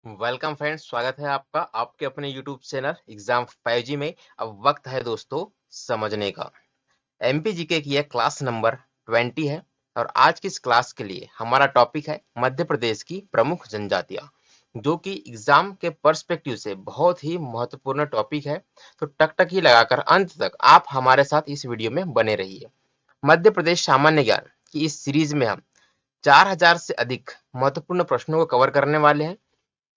Welcome friends, स्वागत है आपका आपके अपने यूट्यूब चैनल एग्जाम 5G में। अब वक्त है दोस्तों समझने का। एमपीजीके की यह क्लास नंबर 20 है और आज की इस क्लास के लिए हमारा टॉपिक है मध्य प्रदेश की प्रमुख जनजातियां, जो कि एग्जाम के पर्सपेक्टिव से बहुत ही महत्वपूर्ण टॉपिक है। तो टकटकी लगाकर अंत तक आप हमारे साथ इस वीडियो में बने रहिए। मध्य प्रदेश सामान्य ज्ञान की इस सीरीज में हम 4000 से अधिक महत्वपूर्ण प्रश्नों को कवर करने वाले हैं।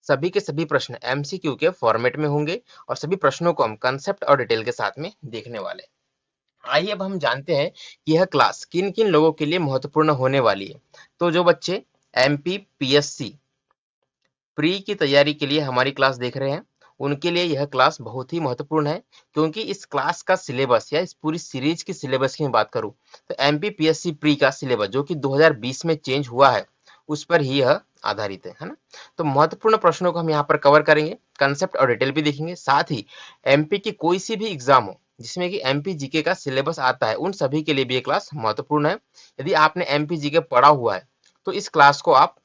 सभी के सभी प्रश्न एमसीक्यू के फॉर्मेट में होंगे और सभी प्रश्नों को हम कंसेप्ट और डिटेल के साथ में देखने वाले हैं। आइए अब हम जानते हैं कि यह क्लास किन किन लोगों के लिए महत्वपूर्ण होने वाली है। तो जो बच्चे एमपी पीएससी प्री की तैयारी के लिए हमारी क्लास देख रहे हैं, उनके लिए यह क्लास बहुत ही महत्वपूर्ण है, क्योंकि इस क्लास का सिलेबस या इस पूरी सीरीज की सिलेबस की मैं बात करूं तो एमपी पीएससी प्री का सिलेबस जो कि 2020 में चेंज हुआ है, उस पर ही यह आधारित है ना। तो महत्वपूर्ण प्रश्नों को हम यहाँ पर कवर करेंगे, कंसेप्ट और डिटेल भी देखेंगे। साथ ही एमपी की कोई सी भी एग्जाम हो जिसमें कि एमपी जीके का सिलेबस आता है, उन सभी के लिए भी ये क्लास महत्वपूर्ण है। यदि आपने एमपी जीके पढ़ा हुआ है तो इस क्लास को आप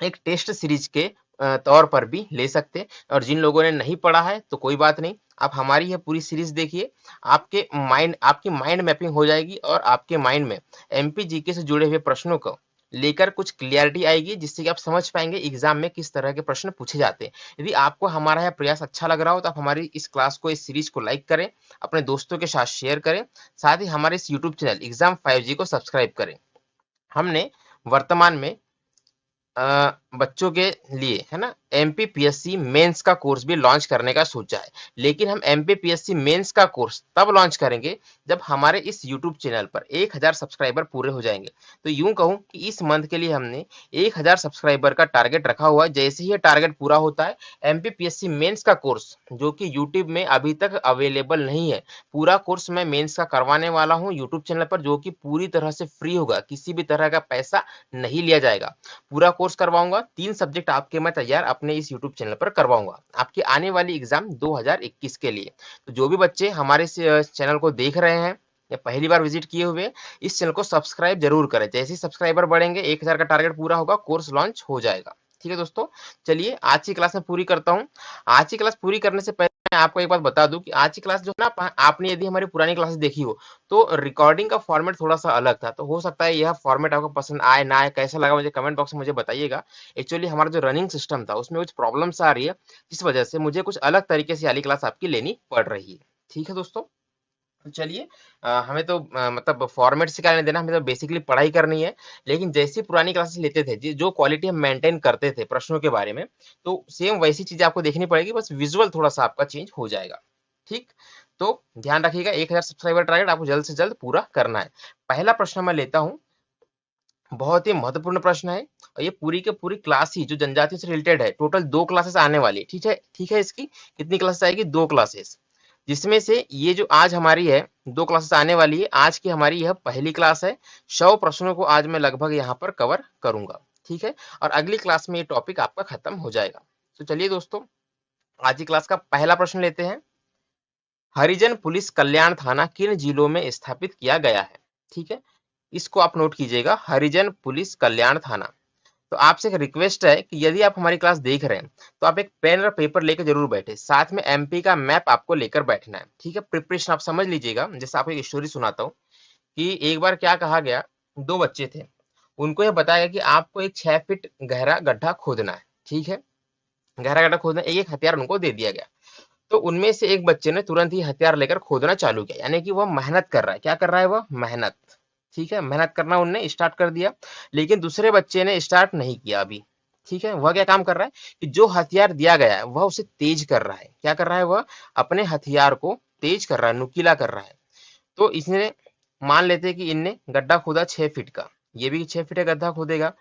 एक टेस्ट सीरीज के तौर पर भी ले सकते हैं, और जिन लोगों ने नहीं पढ़ा है तो कोई बात नहीं, आप हमारी यह पूरी सीरीज देखिए। आपकी माइंड मैपिंग हो जाएगी और आपके माइंड में एमपी जीके से जुड़े हुए प्रश्नों को लेकर कुछ क्लियरिटी आएगी, जिससे कि आप समझ पाएंगे एग्जाम में किस तरह के प्रश्न पूछे जाते हैं। यदि आपको हमारा यह प्रयास अच्छा लग रहा हो तो आप हमारी इस क्लास को, इस सीरीज को लाइक करें, अपने दोस्तों के साथ शेयर करें। साथ ही हमारे इस यूट्यूब चैनल एग्जाम 5G को सब्सक्राइब करें। हमने वर्तमान में बच्चों के लिए है ना एमपीपीएससी मेंस का कोर्स भी लॉन्च करने का सोचा है, लेकिन हम एमपीपीएससी मेंस का कोर्स तब लॉन्च करेंगे जब हमारे इस यूट्यूब चैनल पर 1000 सब्सक्राइबर पूरे हो जाएंगे। तो यूं कहूं कि इस मंथ के लिए हमने 1000 सब्सक्राइबर का टारगेट रखा हुआ है। जैसे ही ये टारगेट पूरा होता है, एमपीपीएससी मेंस का कोर्स जो कि यूट्यूब में अभी तक अवेलेबल नहीं है, पूरा कोर्स मैं मेंस का करवाने वाला हूं यूट्यूब चैनल पर, जो कि पूरी तरह से फ्री होगा, किसी भी तरह का पैसा नहीं लिया जाएगा। पूरा कोर्स करवाऊंगा, 3 सब्जेक्ट आपके मैं तैयार अपने इस यूट्यूब चैनल पर करवाऊंगा आपकी आने वाली एग्जाम 2021 के लिए। तो जो भी बच्चे हमारे इस चैनल को देख रहे हैं या पहली बार विजिट किए हुए, इस चैनल को सब्सक्राइब जरूर करें। जैसे ही सब्सक्राइबर बढ़ेंगे, 1000 का टारगेट पूरा होगा, कोर्स लॉन्च हो जाएगा। ठीक है दोस्तों, चलिए आज की क्लास में पूरी करता हूँ। आज की क्लास पूरी करने से पहले मैं आपको एक बात बता दूं कि आज की क्लास जो है ना, आपने यदि हमारी पुरानी क्लासेस देखी हो तो रिकॉर्डिंग का फॉर्मेट थोड़ा सा अलग था। तो हो सकता है यह फॉर्मेट आपको पसंद आए ना आए, कैसा लगा मुझे कमेंट बॉक्स में मुझे बताइएगा। एक्चुअली हमारा जो रनिंग सिस्टम था उसमें कुछ प्रॉब्लम्स आ रही है, जिस वजह से मुझे कुछ अलग तरीके से वाली क्लास आपकी लेनी पड़ रही है। ठीक है दोस्तों, तो चलिए, हमें तो मतलब फॉर्मेट से क्या लेना देना, हमें तो बेसिकली पढ़ाई करनी है। लेकिन जैसी पुरानी क्लासेस लेते थे, जो क्वालिटी हम मेंटेन करते थे प्रश्नों के बारे में, तो सेम वैसी चीजें आपको देखनी पड़ेगी, बस विजुअल थोड़ा सा आपका चेंज हो जाएगा। ठीक, तो ध्यान रखिएगा, 1000 सब्सक्राइबर टारगेट आपको जल्द से जल्द पूरा करना है। पहला प्रश्न मैं लेता हूँ, बहुत ही महत्वपूर्ण प्रश्न है, और ये पूरी के पूरी क्लास ही जो जनजाति से रिलेटेड है। टोटल 2 क्लासेस आने वाली है। ठीक है, ठीक है, इसकी कितनी क्लासेस आएगी? 2 क्लासेस, जिसमें से ये जो आज हमारी है 2 क्लासेस आने वाली है, आज की हमारी यह पहली क्लास है। 100 प्रश्नों को आज मैं लगभग यहाँ पर कवर करूंगा। ठीक है, और अगली क्लास में ये टॉपिक आपका खत्म हो जाएगा। तो चलिए दोस्तों, आज की क्लास का पहला प्रश्न लेते हैं। हरिजन पुलिस कल्याण थाना किन जिलों में स्थापित किया गया है? ठीक है, इसको आप नोट कीजिएगा, हरिजन पुलिस कल्याण थाना। तो आपसे एक रिक्वेस्ट है कि यदि आप हमारी क्लास देख रहे हैं तो आप एक पेन और पेपर लेकर जरूर बैठे, साथ में एमपी का मैप आपको लेकर बैठना है। ठीक है, प्रिपरेशन आप समझ लीजिएगा। जैसे आपको एक स्टोरी सुनाता हूँ कि एक बार क्या कहा गया, 2 बच्चे थे, उनको यह बताया गया कि आपको एक 6 फीट गहरा गड्ढा खोदना है। ठीक है, गहरा गड्ढा खोदना, एक हथियार उनको दे दिया गया। तो उनमें से एक बच्चे ने तुरंत ही हथियार लेकर खोदना चालू किया, यानी कि वह मेहनत कर रहा है। क्या कर रहा है? वह मेहनत। ठीक है, मेहनत करना उनने स्टार्ट कर दिया। लेकिन दूसरे बच्चे ने स्टार्ट नहीं किया अभी। ठीक है, वह क्या काम कर रहा है कि जो हथियार दिया गया है वह उसे तेज कर रहा है। क्या कर रहा है? वह अपने हथियार को तेज कर रहा है, नुकीला कर रहा है। तो इसने, मान लेते हैं कि इनने गड्ढा खोदा 6 फीट का, ये भी 6 फीट का गड्ढा खोदेगा।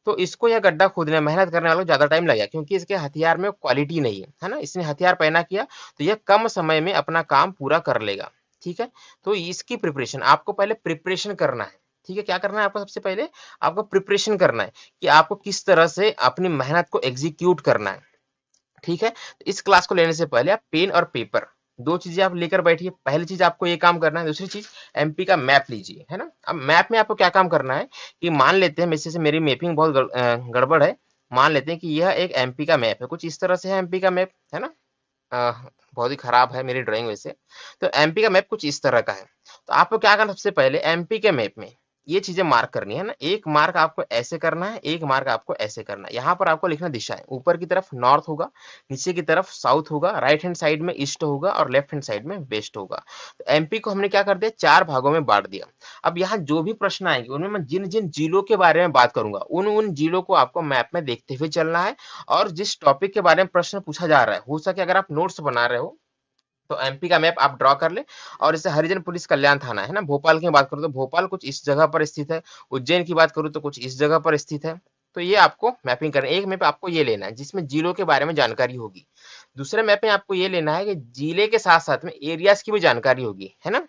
तो इसको यह गड्ढा खोदने मेहनत करने वालों को ज्यादा टाइम लगेगा, क्योंकि इसके हथियार में क्वालिटी नहीं है ना। इसने हथियार पहना किया तो यह कम समय में अपना काम पूरा कर लेगा। ठीक है, तो इसकी प्रिपरेशन आपको पहले प्रिपरेशन करना है। ठीक है, क्या करना है आपको? सबसे पहले आपको प्रिपरेशन करना है कि आपको किस तरह से अपनी मेहनत को एग्जीक्यूट करना है। ठीक है, तो इस क्लास को लेने से पहले आप पेन और पेपर, 2 चीजें आप लेकर बैठिए। पहली चीज आपको ये काम करना है, दूसरी चीज एमपी का मैप लीजिए, है ना। अब मैप में आपको क्या काम करना है कि मान लेते हैं जैसे मेरी मैपिंग बहुत गड़बड़ है, मान लेते हैं कि यह एक एमपी का मैप है, कुछ इस तरह से है एमपी का मैप, है ना। बहुत ही खराब है मेरी ड्राइंग वैसे। तो एमपी का मैप कुछ इस तरह का है। तो आपको क्या करना, सबसे पहले एमपी के मैप में ये चीजें मार्क करनी है ना। एक मार्क आपको ऐसे करना है, एक मार्क आपको ऐसे करना है। यहाँ पर आपको लिखना दिशा है, ऊपर की तरफ नॉर्थ होगा, नीचे की तरफ साउथ होगा, राइट हैंड साइड में ईस्ट होगा और लेफ्ट हैंड साइड में वेस्ट होगा। तो एमपी को हमने क्या कर दिया, 4 भागों में बांट दिया। अब यहाँ जो भी प्रश्न आएंगे उनमें मैं जिन जिन जिलों के बारे में बात करूंगा उन उन जिलों को आपको मैप में देखते हुए चलना है। और जिस टॉपिक के बारे में प्रश्न पूछा जा रहा है, हो सके अगर आप नोट्स बना रहे हो तो एमपी का मैप आप ड्रॉ कर ले। और जैसे हरिजन पुलिस कल्याण थाना है ना, भोपाल की बात करूं तो भोपाल कुछ इस जगह पर स्थित है, उज्जैन की बात करूं तो कुछ इस जगह पर स्थित है। तो ये आपको मैपिंग करना है। एक मैप आपको ये लेना है जिसमें जिलों के बारे में जानकारी होगी। दूसरे मैप में आपको ये लेना है कि जिले के साथ साथ में एरियाज की भी जानकारी होगी, है ना।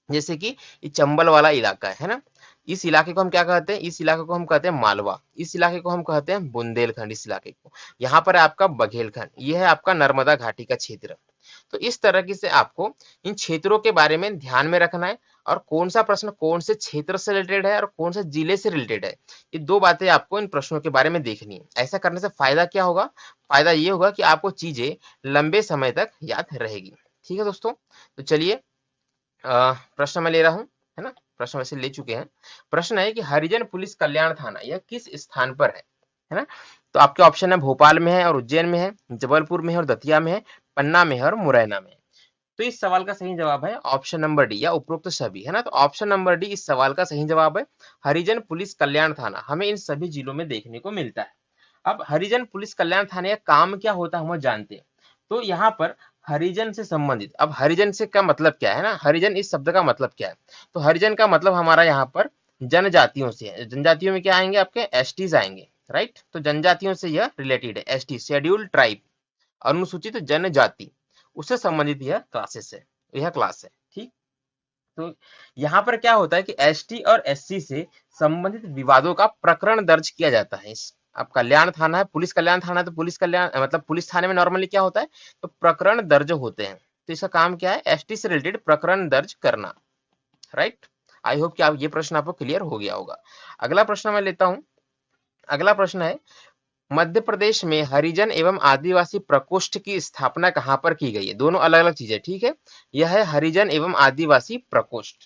जैसे कि ये चंबल वाला इलाका है ना, इस इलाके को हम क्या कहते हैं, इस इलाके को हम कहते हैं मालवा, इस इलाके को हम कहते हैं बुंदेलखंड, इस इलाके को। यहाँ पर है आपका बघेलखंड, ये है आपका नर्मदा घाटी का क्षेत्र। तो इस तरह से आपको इन क्षेत्रों के बारे में ध्यान में रखना है। और कौन सा प्रश्न कौन से क्षेत्र से रिलेटेड है और कौन से जिले से रिलेटेड है, ये दो बातें आपको इन प्रश्नों के बारे में देखनी है। ऐसा करने से फायदा क्या होगा, फायदा ये होगा कि आपको चीजें लंबे समय तक याद रहेगी। ठीक है दोस्तों, तो चलिए प्रश्न मैं ले रहा हूं, है ना। प्रश्न वैसे ले चुके हैं। प्रश्न है कि हरिजन पुलिस कल्याण थाना यह किस स्थान पर है ना। तो आपके ऑप्शन है भोपाल में है और उज्जैन में है, जबलपुर में है और दतिया में है, पन्ना में है और मुरैना में है। तो इस सवाल का सही जवाब है ऑप्शन नंबर डी या उपरोक्त सभी, है ना। तो ऑप्शन नंबर डी इस सवाल का सही जवाब है। हरिजन पुलिस कल्याण थाना हमें इन सभी जिलों में देखने को मिलता है। अब हरिजन पुलिस कल्याण थाने का काम क्या होता है हम जानते हैं। तो यहाँ पर हरिजन से संबंधित, अब हरिजन से का मतलब क्या है ना, हरिजन इस शब्द का मतलब क्या है। तो हरिजन का मतलब हमारा यहाँ पर जनजातियों से है। जनजातियों में क्या आएंगे, आपके एसटीज आएंगे, राइट। तो जनजातियों से यह रिलेटेड है, एसटी शेड्यूल्ड ट्राइब, अनुसूचित जनजाति, उससे संबंधित यह क्लासेस है, यह क्लास है, ठीक। तो यहाँ पर क्या होता है कि एसटी और एससी से संबंधित विवादों का प्रकरण दर्ज किया जाता है। इस अब कल्याण थाना है, पुलिस कल्याण थाना है, तो पुलिस कल्याण मतलब पुलिस थाने में नॉर्मली क्या होता है, तो प्रकरण दर्ज होते हैं। तो इसका काम क्या है, एसटी से रिलेटेड प्रकरण दर्ज करना, राइट। आई होप कि आप ये प्रश्न आपको क्लियर हो गया होगा। अगला प्रश्न मैं लेता हूं। अगला प्रश्न है, मध्य प्रदेश में हरिजन एवं आदिवासी प्रकोष्ठ की स्थापना कहां पर की गई है। दोनों अलग अलग चीजें, ठीक है। यह है हरिजन एवं आदिवासी प्रकोष्ठ,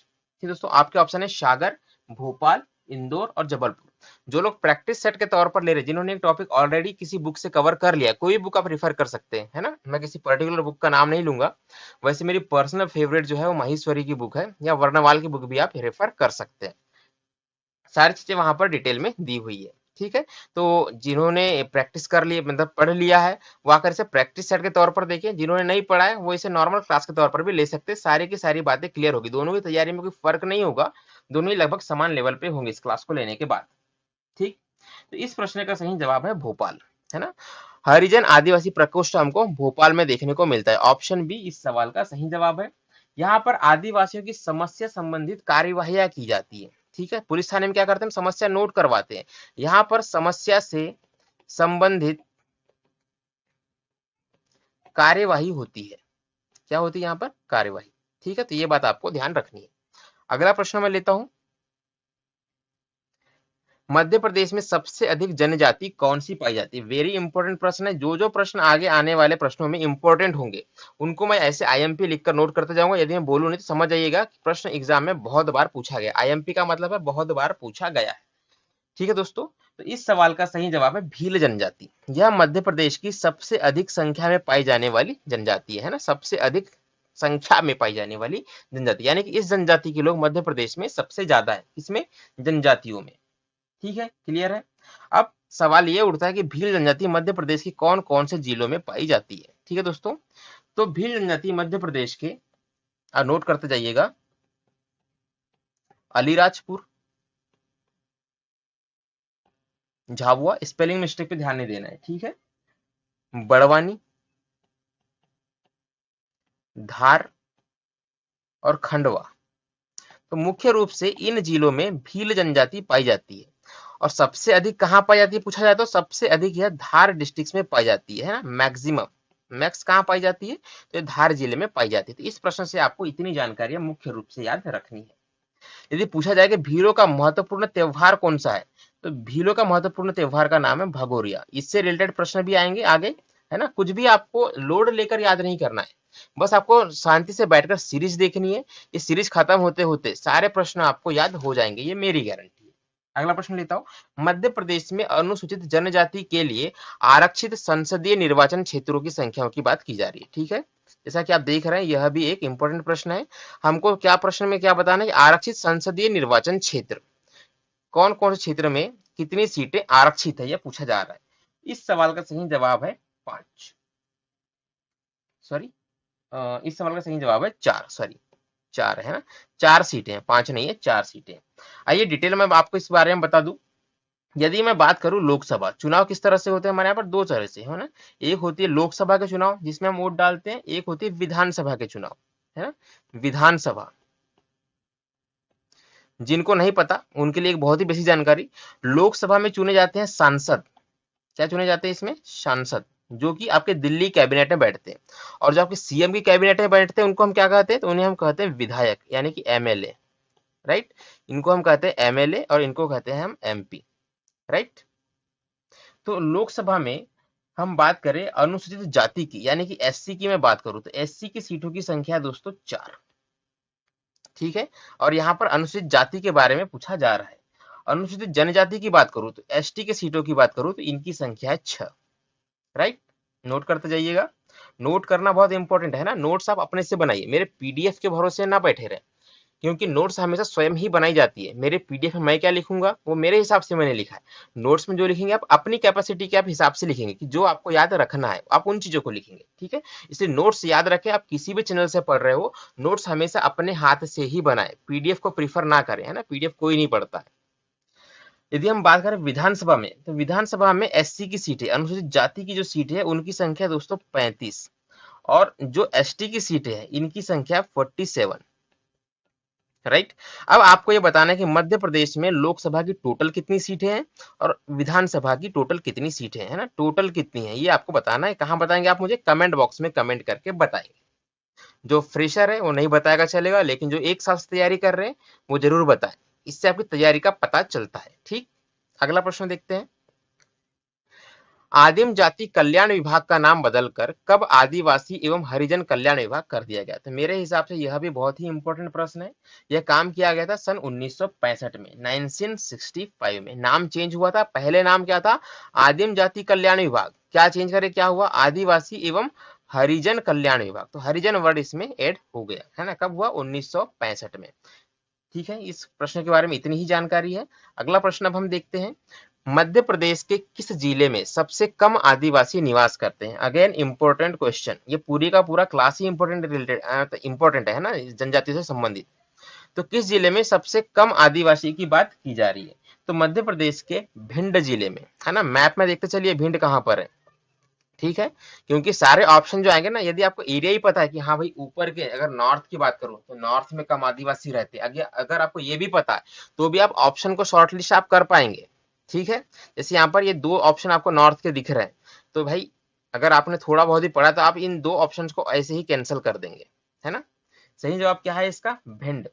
ठीक दोस्तों। आपके ऑप्शन है सागर, भोपाल, इंदौर और जबलपुर। जो लोग प्रैक्टिस सेट के तौर पर ले रहे, जिन्होंने एक टॉपिक ऑलरेडी किसी बुक से कवर कर लिया, कोई बुक आप रेफर कर सकते हैं, है ना। मैं किसी पर्टिकुलर बुक का नाम नहीं लूंगा। वैसे मेरी पर्सनल फेवरेट जो है वो माहेश्वरी की बुक है, या वर्णवाल की बुक भी आप रेफर कर सकते हैं। सारी चीजें वहां पर डिटेल में दी हुई है, ठीक है। तो जिन्होंने प्रैक्टिस कर ली, मतलब पढ़ लिया है, वो आकर इसे प्रैक्टिस सेट के तौर पर देखें। जिन्होंने नहीं पढ़ा है वो इसे नॉर्मल क्लास के तौर पर भी ले सकते हैं। सारी की सारी बातें क्लियर होगी, दोनों की तैयारी में कोई फर्क नहीं होगा, दोनों ही लगभग समान लेवल पे होंगे इस क्लास को लेने के बाद, ठीक। तो इस प्रश्न का सही जवाब है भोपाल, है ना। हरिजन आदिवासी प्रकोष्ठ हमको भोपाल में देखने को मिलता है। ऑप्शन बी इस सवाल का सही जवाब है। यहाँ पर आदिवासियों की समस्या संबंधित कार्यवाहियां की जाती है, ठीक है। पुलिस थाने में क्या करते हैं, समस्या नोट करवाते हैं। यहाँ पर समस्या से संबंधित कार्यवाही होती है। क्या होती है यहाँ पर, कार्यवाही, ठीक है। तो ये बात आपको ध्यान रखनी है। अगला प्रश्न मैं लेता हूं। मध्य प्रदेश में सबसे अधिक जनजाति कौन सी पाई जाती है। वेरी इंपॉर्टेंट प्रश्न है। जो जो प्रश्न आगे आने वाले प्रश्नों में इंपॉर्टेंट होंगे उनको मैं ऐसे आईएमपी लिखकर नोट करते जाऊंगा। यदि मैं बोलूं नहीं तो समझ जाइएगा कि प्रश्न एग्जाम में बहुत बार पूछा गया। आईएमपी का मतलब है बहुत बार पूछा गया है, ठीक है दोस्तों। तो इस सवाल का सही जवाब है भील जनजाति। यह मध्य प्रदेश की सबसे अधिक संख्या में पाई जाने वाली जनजाति है ना, सबसे अधिक संख्या में पाई जाने वाली जनजाति, यानी कि इस जनजाति के लोग मध्य प्रदेश में सबसे ज्यादा है, इसमें जनजातियों में, ठीक है। क्लियर है। अब सवाल ये उठता है कि भील जनजाति मध्य प्रदेश के कौन कौन से जिलों में पाई जाती है, ठीक है दोस्तों। तो भील जनजाति मध्य प्रदेश के, नोट करते जाइएगा, अलीराजपुर, झाबुआ, स्पेलिंग मिस्टेक पे ध्यान नहीं देना है, ठीक है, बड़वानी, धार और खंडवा। तो मुख्य रूप से इन जिलों में भील जनजाति पाई जाती है। और सबसे अधिक कहाँ पाई जाती है पूछा जाए तो सबसे अधिक यह धार डिस्ट्रिक्ट में पाई जाती है ना, मैक्सिमम। मैक्स कहाँ पाई जाती है, तो ये धार जिले में पाई जाती है। तो इस प्रश्न से आपको इतनी जानकारी मुख्य रूप से याद रखनी है। यदि पूछा जाए कि भीलों का महत्वपूर्ण त्योहार कौन सा है, तो भीलों का महत्वपूर्ण त्योहार का नाम है भगोरिया। इससे रिलेटेड प्रश्न भी आएंगे आगे, है ना। कुछ भी आपको लोड लेकर याद नहीं करना है, बस आपको शांति से बैठकर सीरीज देखनी है। ये सीरीज खत्म होते होते सारे प्रश्न आपको याद हो जाएंगे, ये मेरी गारंटी है। अगला प्रश्न लेता हूं। मध्य प्रदेश में अनुसूचित जनजाति के लिए आरक्षित संसदीय निर्वाचन क्षेत्रों की संख्याओं की बात की जा रही है, ठीक है। जैसा कि आप देख रहे हैं, यह भी एक इंपॉर्टेंट प्रश्न है। हमको क्या प्रश्न में क्या बताना है, आरक्षित संसदीय निर्वाचन क्षेत्र, कौन कौन से क्षेत्र में कितनी सीटें आरक्षित है, यह पूछा जा रहा है। इस सवाल का सही जवाब है 5, सॉरी, इस सवाल का सही जवाब है 4, सॉरी 4 है ना, 4 सीटें हैं, 5 नहीं है, 4 सीटें। आइए डिटेल में आपको इस बारे में बता दूं। यदि मैं बात करूं लोकसभा चुनाव किस तरह से होते हैं, हमारे यहाँ पर दो तरह से है ना। एक होती है लोकसभा के चुनाव जिसमें हम वोट डालते हैं, एक होती है विधानसभा के चुनाव, है ना। विधानसभा, जिनको नहीं पता उनके लिए एक बहुत ही बेसिक जानकारी, लोकसभा में चुने जाते हैं सांसद। क्या चुने जाते हैं इसमें, सांसद, जो कि आपके दिल्ली कैबिनेट में बैठते हैं। और जो आपके सीएम की कैबिनेट में बैठते हैं उनको हम क्या कहते हैं, तो उन्हें हम कहते हैं विधायक, यानी कि एमएलए, राइट। इनको हम कहते हैं एमएलए और इनको कहते हैं हम एमपी, राइट। तो लोकसभा में हम बात करें अनुसूचित जाति की, यानी कि एससी की मैं बात करूं, तो एससी की सीटों की संख्या है दोस्तों 4, ठीक है। और यहाँ पर अनुसूचित जाति के बारे में पूछा जा रहा है। अनुसूचित जनजाति की बात करूं, तो एसटी के सीटों की बात करूं, तो इनकी संख्या है 6, राइट। नोट करते जाइएगा, नोट करना बहुत इंपॉर्टेंट है ना। नोट्स आप अपने से बनाइए, मेरे पीडीएफ के भरोसे ना बैठे रहे, क्योंकि नोट्स हमेशा स्वयं ही बनाई जाती है। मेरे पीडीएफ में मैं क्या लिखूंगा वो मेरे हिसाब से मैंने लिखा है, नोट्स में जो लिखेंगे आप अपनी कैपेसिटी के आप हिसाब से लिखेंगे, कि जो आपको याद रखना है आप उन चीजों को लिखेंगे, ठीक है। इसलिए नोट्स याद रखें, आप किसी भी चैनल से पढ़ रहे हो, नोट्स हमेशा अपने हाथ से ही बनाए, पीडीएफ को प्रीफर ना करें, है ना। पीडीएफ कोई नहीं पढ़ता है। यदि हम बात करें विधानसभा में, तो विधानसभा में एससी की सीट है, अनुसूचित जाति की जो सीट है उनकी संख्या दोस्तों 35, और जो एसटी की सीट है इनकी संख्या 47, राइट। अब आपको ये बताना है कि मध्य प्रदेश में लोकसभा की टोटल कितनी सीटें हैं और विधानसभा की टोटल कितनी सीटें हैं, है ना। टोटल कितनी है ये आपको बताना है। कहाँ बताएंगे आप, मुझे कमेंट बॉक्स में कमेंट करके बताएंगे। जो फ्रेशर है वो नहीं बताएगा चलेगा, लेकिन जो एक साल से तैयारी कर रहे हैं वो जरूर बताएं, इससे आपकी तैयारी का पता चलता है, ठीक। अगला प्रश्न देखते हैं। आदिम जाति कल्याण विभाग का नाम बदलकर कब आदिवासी एवं हरिजन कल्याण विभाग कर दिया गया, तो मेरे हिसाब से यह भी बहुत ही इंपॉर्टेंट प्रश्न है। यह काम किया गया था सन 1965 में, 1965 में नाम चेंज हुआ था। पहले नाम क्या था, आदिम जाति कल्याण विभाग, क्या चेंज करे, क्या हुआ, आदिवासी एवं हरिजन कल्याण विभाग। तो हरिजन वर्ड इसमें ऐड हो गया, है ना। कब हुआ, 1965 में, ठीक है। इस प्रश्न के बारे में इतनी ही जानकारी है। अगला प्रश्न अब हम देखते हैं। मध्य प्रदेश के किस जिले में सबसे कम आदिवासी निवास करते हैं। अगेन इंपॉर्टेंट क्वेश्चन, ये पूरी का पूरा क्लास ही इंपॉर्टेंट रिलेटेड इंपॉर्टेंट है ना, जनजाति से संबंधित। तो किस जिले में सबसे कम आदिवासी की बात की जा रही है, तो मध्य प्रदेश के भिंड जिले में, है ना। मैप में देखते चलिए भिंड कहाँ पर है, ठीक है। क्योंकि सारे ऑप्शन जो आएंगे ना, यदि आपको एरिया ही पता है कि हाँ भाई ऊपर के, अगर नॉर्थ की बात करूं तो नॉर्थ में कम आदिवासी रहते हैं, अगर आपको ये भी पता है तो भी आप ऑप्शन को शॉर्ट लिस्ट आप कर पाएंगे, ठीक है। जैसे यहाँ पर ये दो ऑप्शन आपको नॉर्थ के दिख रहे हैं, तो भाई अगर आपने थोड़ा बहुत ही पढ़ा तो आप इन दो ऑप्शन को ऐसे ही कैंसिल कर देंगे, है ना। सही जवाब क्या है इसका, भिंड।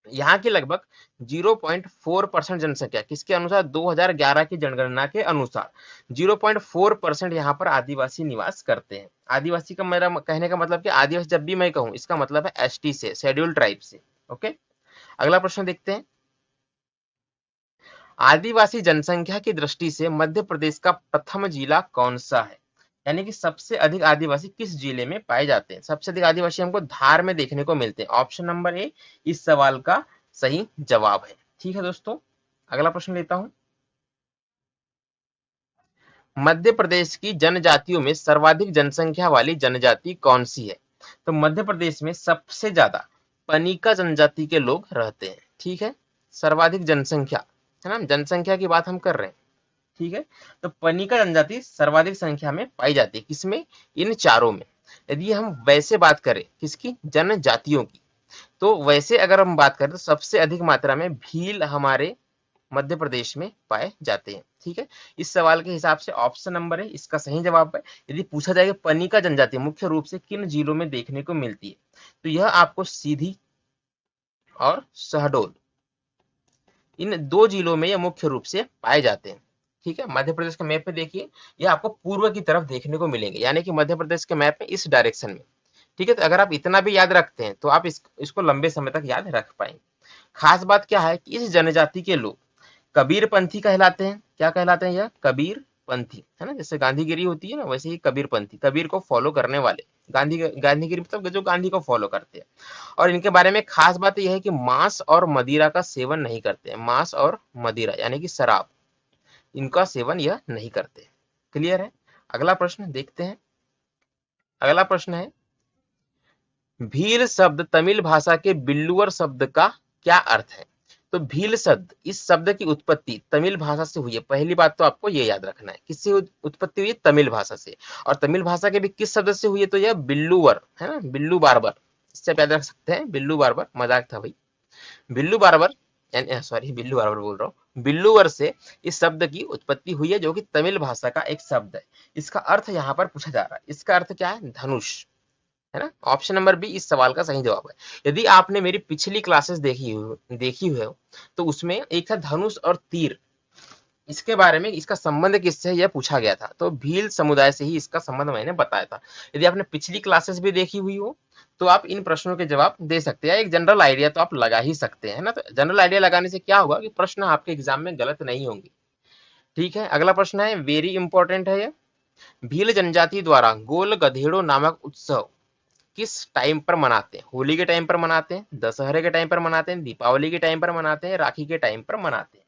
यहाँ की लगभग 0.4% जनसंख्या, किसके अनुसार, 2011 की जनगणना के अनुसार 0.4% यहाँ पर आदिवासी निवास करते हैं। आदिवासी का मेरा कहने का मतलब कि आदिवासी जब भी मैं कहूँ इसका मतलब है एसटी से, शेड्यूल ट्राइब से, ओके। अगला प्रश्न देखते हैं। आदिवासी जनसंख्या की दृष्टि से मध्य प्रदेश का प्रथम जिला कौन सा है, यानी कि सबसे अधिक आदिवासी किस जिले में पाए जाते हैं। सबसे अधिक आदिवासी हमको धार में देखने को मिलते हैं, ऑप्शन नंबर ए इस सवाल का सही जवाब है, ठीक है दोस्तों। अगला प्रश्न लेता हूं। मध्य प्रदेश की जनजातियों में सर्वाधिक जनसंख्या वाली जनजाति कौन सी है, तो मध्य प्रदेश में सबसे ज्यादा पनिका जनजाति के लोग रहते हैं, ठीक है। सर्वाधिक जनसंख्या, है ना, जनसंख्या की बात हम कर रहे हैं, ठीक है। तो पनिका जनजाति सर्वाधिक संख्या में पाई जाती है, किसमें, इन चारों में। यदि हम वैसे बात करें किसकी, जनजातियों की, तो वैसे अगर हम बात करें तो सबसे अधिक मात्रा में भील हमारे मध्य प्रदेश में पाए जाते हैं, ठीक है। इस सवाल के हिसाब से ऑप्शन नंबर है इसका सही जवाब है। यदि पूछा जाए कि पनिका जनजाति मुख्य रूप से किन जिलों में देखने को मिलती है, तो यह आपको सीधी और शहडोल, इन दो जिलों में ये मुख्य रूप से पाए जाते हैं। ठीक है, मध्य प्रदेश के मैप में देखिए, ये आपको पूर्व की तरफ देखने को मिलेंगे, यानी कि मध्य प्रदेश के मैप में इस डायरेक्शन में। ठीक है, तो अगर आप इतना भी याद रखते हैं तो आप इसको लंबे समय तक याद रख पाएंगे। खास बात क्या है कि इस जनजाति के लोग कबीर पंथी कहलाते हैं। क्या कहलाते हैं? यह कबीर पंथी है ना, जैसे गांधीगिरी होती है ना, वैसे ही कबीर पंथी, कबीर को फॉलो करने वाले। गांधीगिरी मतलब जो गांधी को फॉलो करते हैं। और इनके बारे में खास बात यह है कि मांस और मदिरा का सेवन नहीं करते हैं। मांस और मदिरा यानी कि शराब, इनका सेवन यह नहीं करते। क्लियर है? अगला प्रश्न देखते हैं। अगला प्रश्न है, भील शब्द तमिल भाषा के बिल्लुअर शब्द का क्या अर्थ है? तो भील शब्द, इस शब्द की उत्पत्ति तमिल भाषा से हुई है। पहली बात तो आपको ये याद रखना है, किससे उत्पत्ति हुई है? तमिल भाषा से। और तमिल भाषा के भी किस शब्द से हुई है? तो यह बिल्लुवर है ना, बिल्लू बार्बर, इससे आप याद रख सकते हैं। बिल्लू बार्बर, मजाक था भाई। Billu barber, sorry Billu barber बोल रहा हूँ, बिल्लूवर से इस शब्द की उत्पत्ति हुई है, जो कि तमिल भाषा का एक शब्द है। इसका अर्थ यहाँ पर पूछा जा रहा है, इसका अर्थ क्या है? धनुष, है ना। ऑप्शन नंबर बी इस सवाल का सही जवाब है। यदि आपने मेरी पिछली क्लासेस देखी हुई हो तो उसमें एक था धनुष और तीर, इसके बारे में, इसका संबंध किससे है यह पूछा गया था, तो भील समुदाय से ही इसका संबंध मैंने बताया था। यदि आपने पिछली क्लासेस भी देखी हुई हो तो आप इन प्रश्नों के जवाब दे सकते हैं। एक जनरल आइडिया तो आप लगा ही सकते हैं ना। तो जनरल आइडिया लगाने से क्या होगा कि प्रश्न आपके एग्जाम में गलत नहीं होंगे। ठीक है, अगला प्रश्न है, वेरी इंपॉर्टेंट है ये। भील जनजाति द्वारा गोल गधेड़ो नामक उत्सव किस टाइम पर मनाते हैं? होली के टाइम पर मनाते हैं, दशहरे के टाइम पर मनाते हैं, दीपावली के टाइम पर मनाते हैं, राखी के टाइम पर मनाते हैं?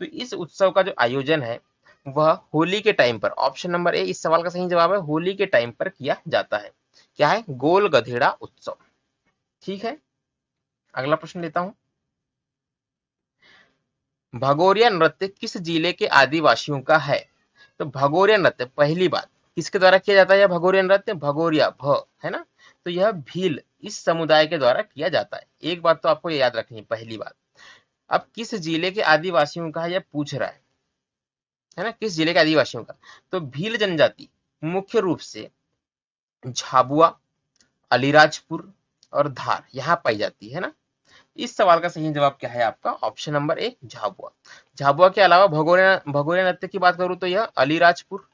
तो इस उत्सव का जो आयोजन है वह होली के टाइम पर, ऑप्शन नंबर ए इस सवाल का सही जवाब है, होली के टाइम पर किया जाता है। क्या है? गोल गधेड़ा उत्सव। ठीक है, अगला प्रश्न लेता हूं। भगोरिया नृत्य किस जिले के आदिवासियों का है? तो भगोरिया नृत्य, पहली बात, किसके द्वारा किया जाता है यह भगोरिया नृत्य? भगोरिया भ है ना, तो यह भील इस समुदाय के द्वारा किया जाता है। एक बात तो आपको याद रखनी है, पहली बात। अब किस जिले के आदिवासियों का यह पूछ रहा है ना, किस जिले के आदिवासियों का? तो भील जनजाति मुख्य रूप से झाबुआ, अलीराजपुर और धार यहाँ पाई जाती है ना। इस सवाल का सही जवाब क्या है आपका? Option number A Jhabua. Jhabua के अलावा भगोरिया भगोरिया नृत्य की बात करूं तो यह अलीराजपुर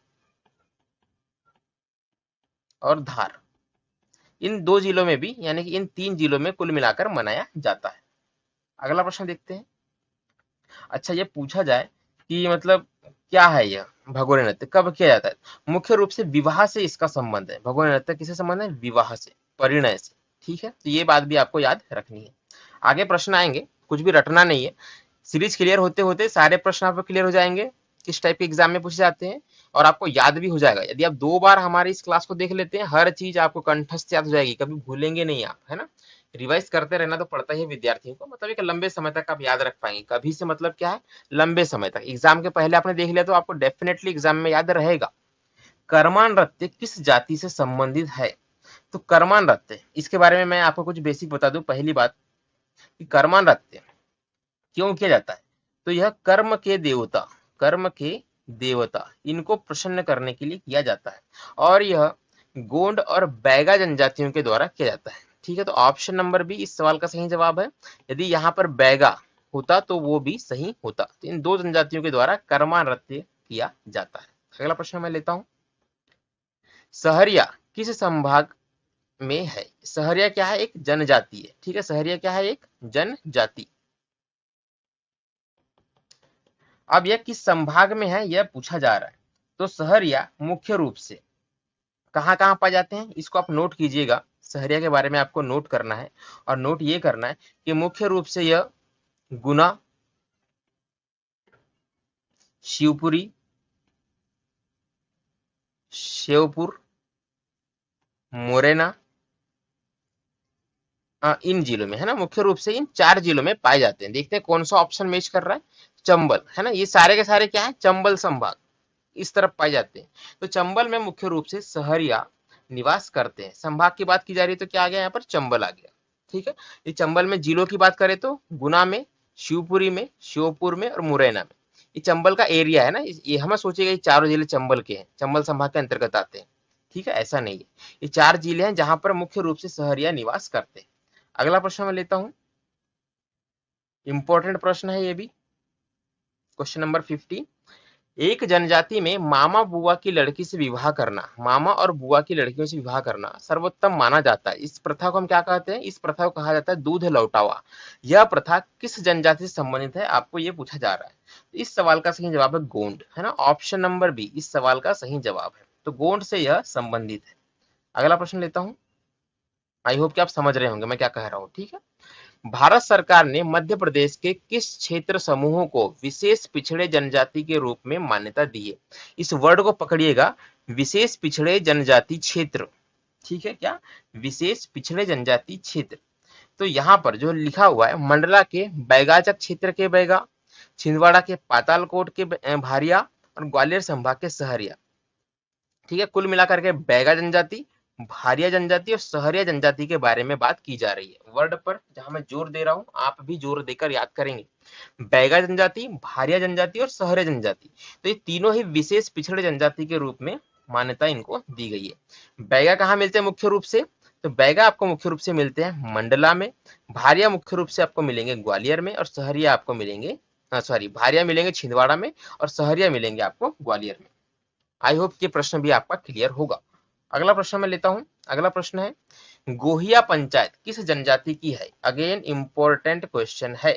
और धार, इन दो जिलों में भी, यानी कि इन तीन जिलों में कुल मिलाकर मनाया जाता है। अगला प्रश्न देखते हैं। अच्छा, ये पूछा जाए कि मतलब क्या है यह भगोरिया नृत्य, कब किया जाता है? मुख्य रूप से विवाह से इसका संबंध है। भगोरिया नृत्य किससे संबंध है? विवाह से, परिणय से। ठीक है, तो ये बात भी आपको याद रखनी है। आगे प्रश्न आएंगे, कुछ भी रटना नहीं है। सीरीज क्लियर होते होते सारे प्रश्न आपको क्लियर हो जाएंगे, किस टाइप के एग्जाम में पूछे जाते हैं, और आपको याद भी हो जाएगा। यदि आप 2 बार हमारी इस क्लास को देख लेते हैं, हर चीज आपको कंठस्थ याद हो जाएगी, कभी भूलेंगे नहीं आप, है ना। रिवाइज करते रहना तो पड़ता ही है विद्यार्थियों को, मतलब एक लंबे समय तक आप याद रख पाएंगे। कभी से मतलब क्या है? लंबे समय तक। एग्जाम के पहले आपने देख लिया तो आपको डेफिनेटली एग्जाम में याद रहेगा। कर्मा नृत्य किस जाति से संबंधित है? तो कर्मा नृत्य, इसके बारे में मैं आपको कुछ बेसिक बता दूं। पहली बात कि कर्मा नृत्य क्यों किया जाता है? तो यह कर्म के देवता, कर्म के देवता, इनको प्रसन्न करने के लिए किया जाता है, और यह गोंड और बैगा जनजातियों के द्वारा किया जाता है। ठीक है, तो ऑप्शन नंबर बी इस सवाल का सही जवाब है। यदि यहाँ पर बैगा होता तो वो भी सही होता। तो इन दो जनजातियों के द्वारा कर्मा नृत्य किया जाता है। अगला प्रश्न मैं लेता हूं। सहरिया किस संभाग में है? सहरिया क्या है? एक जनजाति है। ठीक है, सहरिया क्या है? एक जनजाति। अब यह किस संभाग में है यह पूछा जा रहा है। तो सहरिया मुख्य रूप से कहाँ कहाँ पाए जाते हैं, इसको आप नोट कीजिएगा। सहरिया के बारे में आपको नोट करना है, और नोट ये करना है कि मुख्य रूप से यह गुना, शिवपुरी, शेवपुर, मोरेना, इन जिलों में, है ना। मुख्य रूप से इन 4 जिलों में पाए जाते हैं। देखते हैं कौन सा ऑप्शन मैच कर रहा है। चंबल, है ना, ये सारे के सारे क्या है? चंबल संभाग, इस तरफ पाए जाते हैं। तो चंबल में मुख्य रूप से सहरिया निवास करते हैं। संभाग की बात की जा रही है तो क्या आ गया यहाँ पर? चंबल आ गया। ठीक है, ये चंबल में जिलों की बात करें तो गुना में, शिवपुरी में, श्योपुर में और मुरैना में। ये चंबल का एरिया है ना। ये हमें सोचेगा ये चारों जिले चंबल के हैं, चंबल संभाग के अंतर्गत आते हैं। ठीक है, ऐसा नहीं है। ये 4 जिले हैं जहां पर मुख्य रूप से सहरिया निवास करते हैं। अगला प्रश्न मैं लेता हूं, इंपॉर्टेंट प्रश्न है ये भी। क्वेश्चन नंबर 15, एक जनजाति में मामा बुआ की लड़की से विवाह करना, मामा और बुआ की लड़कियों से विवाह करना सर्वोत्तम माना जाता है। इस प्रथा को हम क्या कहते हैं? इस प्रथा को कहा जाता है दूध लौटावा। यह प्रथा किस जनजाति से संबंधित है? आपको ये पूछा जा रहा है। इस सवाल का सही जवाब है गोंड, है ना। ऑप्शन नंबर बी इस सवाल का सही जवाब है। तो गोंड से यह संबंधित है। अगला प्रश्न लेता हूं। आई होप कि आप समझ रहे होंगे मैं क्या कह रहा हूं, ठीक है। भारत सरकार ने मध्य प्रदेश के किस क्षेत्र समूहों को विशेष पिछड़े जनजाति के रूप में मान्यता दी है? इस वर्ड को पकड़िएगा, विशेष पिछड़े जनजाति क्षेत्र, ठीक है क्या? विशेष पिछड़े जनजाति क्षेत्र। तो यहाँ पर जो लिखा हुआ है, मंडला के बैगाचक क्षेत्र के बैगा, छिंदवाड़ा के पातालकोट के भारिया और ग्वालियर संभाग के सहरिया, ठीक है। कुल मिलाकर के बैगा जनजाति, भारिया जनजाति और सहरिया जनजाति के बारे में बात की जा रही है। वर्ड पर जहां मैं जोर दे रहा हूं, आप भी जोर देकर याद करेंगे। बैगा जनजाति, भारिया जनजाति और सहरिया जनजाति, तो ये तीनों ही विशेष पिछड़े जनजाति के रूप में मान्यता इनको दी गई है। बैगा कहाँ मिलते हैं मुख्य रूप से? तो बैगा आपको मुख्य रूप से मिलते हैं मंडला में, भारिया मुख्य रूप से आपको मिलेंगे ग्वालियर में और सहरिया आपको मिलेंगे, सॉरी, भारिया मिलेंगे छिंदवाड़ा में और सहरिया मिलेंगे आपको ग्वालियर में। आई होप ये प्रश्न भी आपका क्लियर होगा। अगला प्रश्न मैं लेता हूं। अगला प्रश्न है, गोहिया पंचायत किस जनजाति की है? अगेन इंपॉर्टेंट क्वेश्चन है।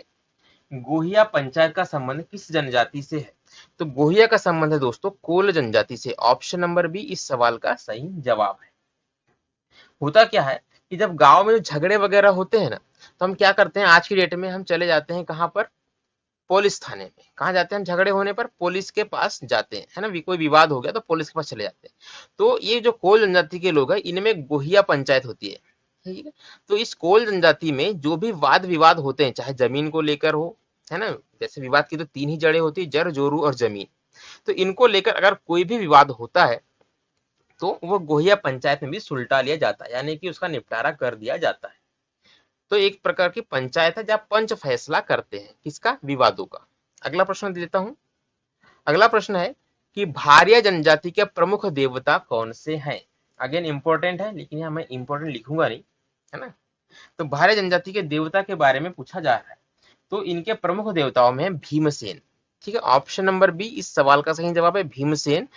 गोहिया पंचायत का संबंध किस जनजाति से है? तो गोहिया का संबंध है दोस्तों कोल जनजाति से। ऑप्शन नंबर बी इस सवाल का सही जवाब है। होता क्या है कि जब गांव में झगड़े वगैरह होते हैं ना, तो हम क्या करते हैं, आज की डेट में हम चले जाते हैं कहां पर? पुलिस थाने में। कहाँ जाते हैं हम? झगड़े होने पर पुलिस के पास जाते हैं, है ना। कोई विवाद हो गया तो पुलिस के पास चले जाते हैं। तो ये जो कोल जनजाति के लोग हैं, इनमें गोहिया पंचायत होती है, ठीक है। तो इस कोल जनजाति में जो भी वाद विवाद होते हैं, चाहे जमीन को लेकर हो, है ना, जैसे विवाद की तो तीन ही जड़ें होती है, जर, जोरू और जमीन। तो इनको लेकर अगर कोई भी विवाद होता है तो वो गोहिया पंचायत में भी सुलटा लिया जाता है, यानी कि उसका निपटारा कर दिया जाता है। तो एक प्रकार की पंचायत है जहाँ पंच फैसला करते हैं किसका? विवादों का। अगला प्रश्न देता हूं। अगला प्रश्न है कि भारिया जनजाति के प्रमुख देवता कौन से हैं? अगेन इंपॉर्टेंट है, लेकिन यहाँ मैं इंपॉर्टेंट लिखूंगा नहीं, है ना। तो भारिया जनजाति के देवता के बारे में पूछा जा रहा है। तो इनके प्रमुख देवताओं में भीमसेन, ठीक है। ऑप्शन नंबर बी इस सवाल का सही जवाब है। भीमसेन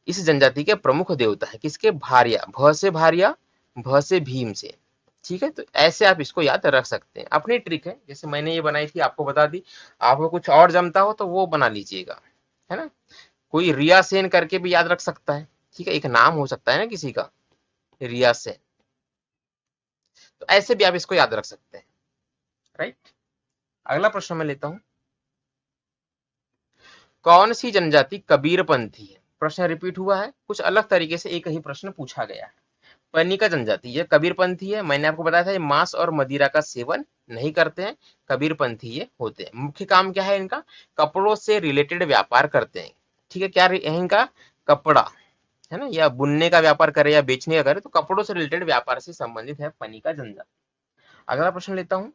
इस जनजाति के प्रमुख देवता है। किसके? भारिया, भ से भारिया, भ से भीमसेन, ठीक है। तो ऐसे आप इसको याद रख सकते हैं। अपनी ट्रिक है, जैसे मैंने ये बनाई थी आपको बता दी। आपको कुछ और जमता हो तो वो बना लीजिएगा, है ना। कोई रिया सेन करके भी याद रख सकता है, ठीक है, एक नाम हो सकता है ना किसी का, रिया सेन। तो ऐसे भी आप इसको याद रख सकते हैं, राइट। अगला प्रश्न मैं लेता हूं। कौन सी जनजाति कबीरपंथी है? प्रश्न रिपीट हुआ है, कुछ अलग तरीके से एक ही प्रश्न पूछा गया है। पनिका जनजाति ये कबीरपंथी है। मैंने आपको बताया था ये मांस और मदिरा का सेवन नहीं करते हैं, कबीरपंथी ये होते हैं। मुख्य काम क्या है इनका? कपड़ों से रिलेटेड व्यापार करते हैं, ठीक है। क्या है इनका? कपड़ा, है ना, या बुनने का व्यापार करे या बेचने का करे, तो कपड़ों से रिलेटेड व्यापार से संबंधित है पनिका जनजाति। अगला प्रश्न लेता हूं।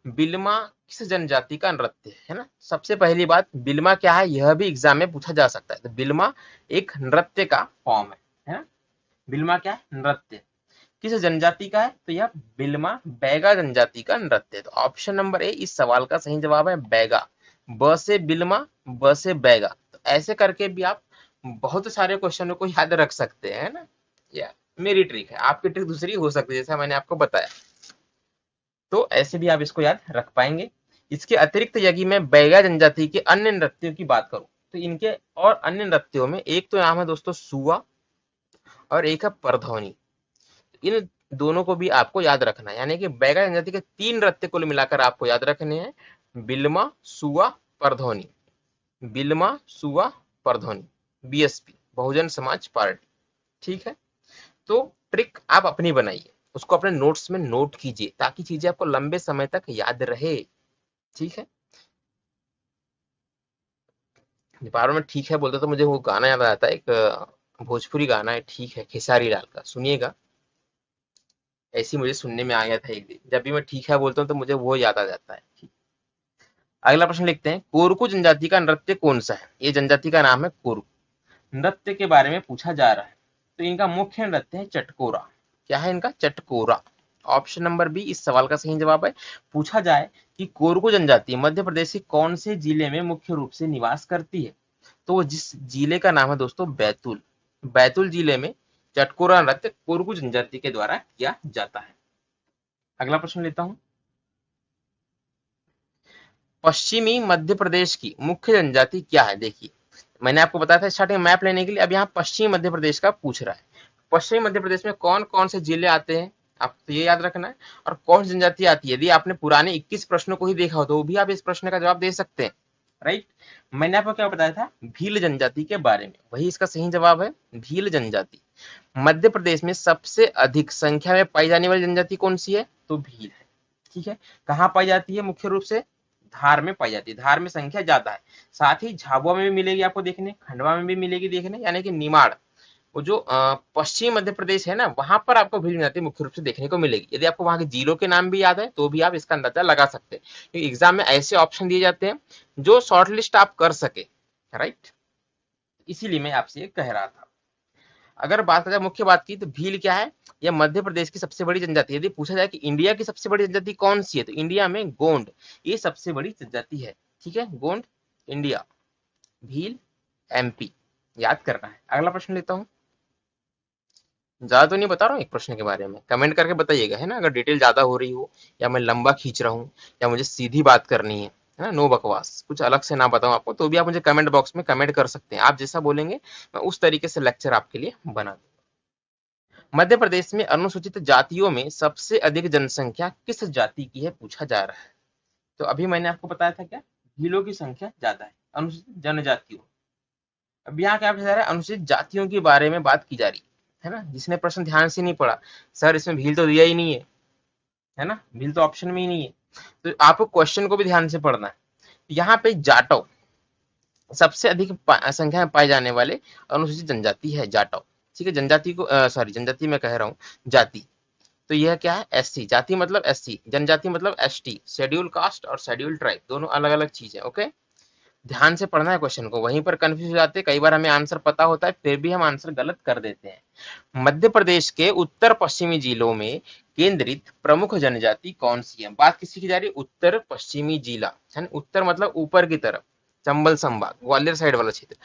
बिलमा किस जनजाति का नृत्य है ना। सबसे पहली बात, बिलमा क्या है यह भी एग्जाम में पूछा जा सकता है। तो बिलमा एक नृत्य का फॉर्म है ना। बिलमा क्या है? नृत्य। किस जनजाति का है? तो यह बिलमा बैगा जनजाति का नृत्य है। तो ऑप्शन नंबर ए इस सवाल का सही जवाब है बैगा। ब से बिलमा, ब से बैगा। तो ऐसे करके भी आप बहुत सारे क्वेश्चनों को याद रख सकते हैं, है ना। या मेरी ट्रिक है, आपकी ट्रिक दूसरी हो सकती है, जैसा मैंने आपको बताया। तो ऐसे भी आप इसको याद रख पाएंगे। इसके अतिरिक्त यदि मैं बैगा जनजाति के अन्य नृत्यों की बात करूं, तो इनके और अन्य नृत्यों में एक तो नाम है दोस्तों सुआ और एक है परधौनी। इन दोनों को भी आपको याद रखना है, यानी कि बैगा जनजाति के तीन नृत्य कुल मिलाकर आपको याद रखने हैं। बिलमा, सुआ, परधौनी। बिलमा, सुआ, परधौनी, बीएसपी, बहुजन समाज पार्टी, ठीक है। तो ट्रिक आप अपनी बनाइए, उसको अपने नोट्स में नोट कीजिए ताकि चीजें आपको लंबे समय तक याद रहे, ठीक है। बार में ठीक है बोलते तो मुझे वो गाना याद आता है, एक भोजपुरी गाना है, ठीक है, खेसारी लाल का, सुनिएगा। ऐसी मुझे सुनने में आया था एक दिन, जब भी मैं ठीक है बोलता हूँ तो मुझे वो याद आ जाता है। अगला प्रश्न लिखते हैं, कोरकू जनजाति का नृत्य कौन सा है? ये जनजाति का नाम है कोरकू। नृत्य के बारे में पूछा जा रहा है। तो इनका मुख्य नृत्य है चटकोरा। क्या है इनका? चटकोरा। ऑप्शन नंबर बी इस सवाल का सही जवाब है। पूछा जाए कि कोरकू जनजाति मध्य प्रदेश के कौन से जिले में मुख्य रूप से निवास करती है? तो वो जिस जिले का नाम है दोस्तों बैतूल। बैतूल जिले में चटकोरा नृत्य कोरकू जनजाति के द्वारा किया जाता है। अगला प्रश्न लेता हूं। पश्चिमी मध्य प्रदेश की मुख्य जनजाति क्या है? देखिए, मैंने आपको बताया था स्टार्टिंग में मैप लेने के लिए, अब यहाँ पश्चिमी मध्य प्रदेश का पूछ रहा है। पश्चिमी मध्य प्रदेश में कौन कौन से जिले आते हैं, आपको ये याद रखना है, और कौन सी जनजाति आती है। यदि आपने पुराने 21 प्रश्नों को ही देखा हो तो भी आप इस प्रश्न का जवाब दे सकते हैं, राइट। मैंने आपको क्या बताया था, भील जनजाति के बारे में, वही इसका सही जवाब है, भील जनजाति। मध्य प्रदेश में सबसे अधिक संख्या में पाई जाने वाली जनजाति कौन सी है? तो भील है, ठीक है। कहाँ पाई जाती है? मुख्य रूप से धार में पाई जाती है, धार में संख्या ज्यादा है। साथ ही झाबुआ में भी मिलेगी आपको देखने, खंडवा में भी मिलेगी देखने, यानी कि निमाड़, वो जो पश्चिमी मध्य प्रदेश है ना, वहां पर आपको भील जनजाति मुख्य रूप से देखने को मिलेगी। यदि आपको वहां के जिलों के नाम भी याद है तो भी आप इसका अंदाजा लगा सकते हैं, क्योंकि एग्जाम में ऐसे ऑप्शन दिए जाते हैं जो शॉर्ट लिस्ट आप कर सके, राइट। इसीलिए मैं आपसे ये कह रहा था। अगर बात करें मुख्य बात की, तो भील क्या है? यह मध्य प्रदेश की सबसे बड़ी जनजाति है। यदि पूछा जाए कि इंडिया की सबसे बड़ी जनजाति कौन सी है, तो इंडिया में गोंड ये सबसे बड़ी जनजाति है, ठीक है। गोंड इंडिया, भील एमपी, याद करना है। अगला प्रश्न लेता हूं। ज्यादा तो नहीं बता रहा हूँ एक प्रश्न के बारे में, कमेंट करके बताइएगा, है ना, अगर डिटेल ज्यादा हो रही हो या मैं लंबा खींच रहा हूँ या मुझे सीधी बात करनी है ना, नो बकवास, कुछ अलग से ना बताऊं आपको, तो भी आप मुझे कमेंट बॉक्स में कमेंट कर सकते हैं। आप जैसा बोलेंगे मैं उस तरीके से लेक्चर आपके लिए बना दूंगा। मध्य प्रदेश में अनुसूचित जातियों में सबसे अधिक जनसंख्या किस जाति की है, पूछा जा रहा है। तो अभी मैंने आपको बताया था क्या, भीलों की संख्या ज्यादा है अनुसूचित जनजातियों। अब यहाँ क्या पूछा जा रहा है, अनुसूचित जातियों के बारे में बात की जा रही है ना। जिसने प्रश्न ध्यान से नहीं पढ़ा, सर इसमें भील तो दिया ही नहीं है ना, भील तो ऑप्शन में ही नहीं है, तो आपको क्वेश्चन को भी ध्यान से पढ़ना है। यहाँ पे जाटव सबसे अधिक संख्या में पाए जाने वाले अनुसूचित जनजाति है, जाटव, ठीक है। जनजाति को सॉरी, जनजाति में कह रहा हूँ, जाति। तो यह क्या है? एससी, जाति मतलब एससी, जनजाति मतलब एसटी, शेड्यूल कास्ट और शेड्यूल ट्राइब, दोनों अलग अलग चीज है, ओके। ध्यान से पढ़ना है क्वेश्चन को, वहीं पर कंफ्यूज हो जाते हैं, कई बार हमें आंसर पता होता है फिर भी हम आंसर गलत कर देते हैं। मध्य प्रदेश के उत्तर पश्चिमी जिलों में केंद्रित प्रमुख जनजाति कौन सी है? बात किसी की जा रही है? उत्तर पश्चिमी जिला, है ना। उत्तर मतलब ऊपर की तरफ, चंबल संभाग, ग्वालियर साइड वाला क्षेत्र।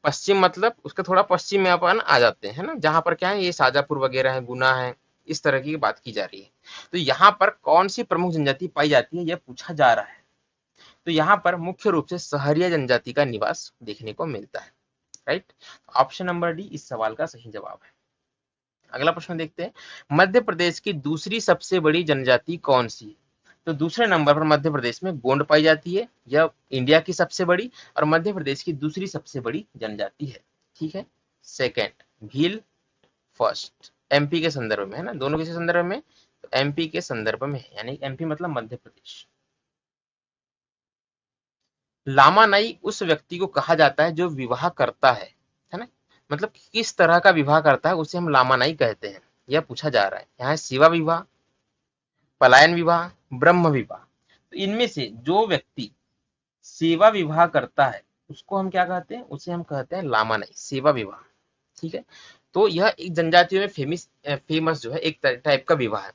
पश्चिम मतलब उसके थोड़ा पश्चिम में अपन आ जाते हैं, है ना, जहां पर क्या है, ये शाजापुर वगैरह है, गुना है, इस तरह की बात की जा रही है। तो यहाँ पर कौन सी प्रमुख जनजाति पाई जाती है, यह पूछा जा रहा है। तो यहाँ पर मुख्य रूप से सहरिया जनजाति का निवास देखने को मिलता है, राइट। ऑप्शन नंबर डी इस सवाल का सही जवाब है। अगला प्रश्न देखते हैं, मध्य प्रदेश की दूसरी सबसे बड़ी जनजाति कौन सी है? तो दूसरे नंबर पर मध्य प्रदेश में गोंड पाई जाती है, यह इंडिया की सबसे बड़ी और मध्य प्रदेश की दूसरी सबसे बड़ी जनजाति है, ठीक है। सेकेंड भील, फर्स्ट एमपी के संदर्भ में, है ना, दोनों किसी संदर्भ में, तो एमपी के संदर्भ में है, यानी एमपी मतलब मध्य प्रदेश। लामा नाई उस व्यक्ति को कहा जाता है जो विवाह करता है ना, मतलब किस तरह का विवाह करता है उसे हम लामा नाई कहते हैं, यह पूछा जा रहा है। यहाँ सेवा विवाह, पलायन विवाह, ब्रह्म विवाह। तो इनमें से जो व्यक्ति सेवा विवाह करता है उसको हम क्या कहते हैं, उसे हम कहते हैं लामा नाई, सेवा विवाह, ठीक है। तो यह एक जनजातियों में फेमस जो है एक टाइप का विवाह है।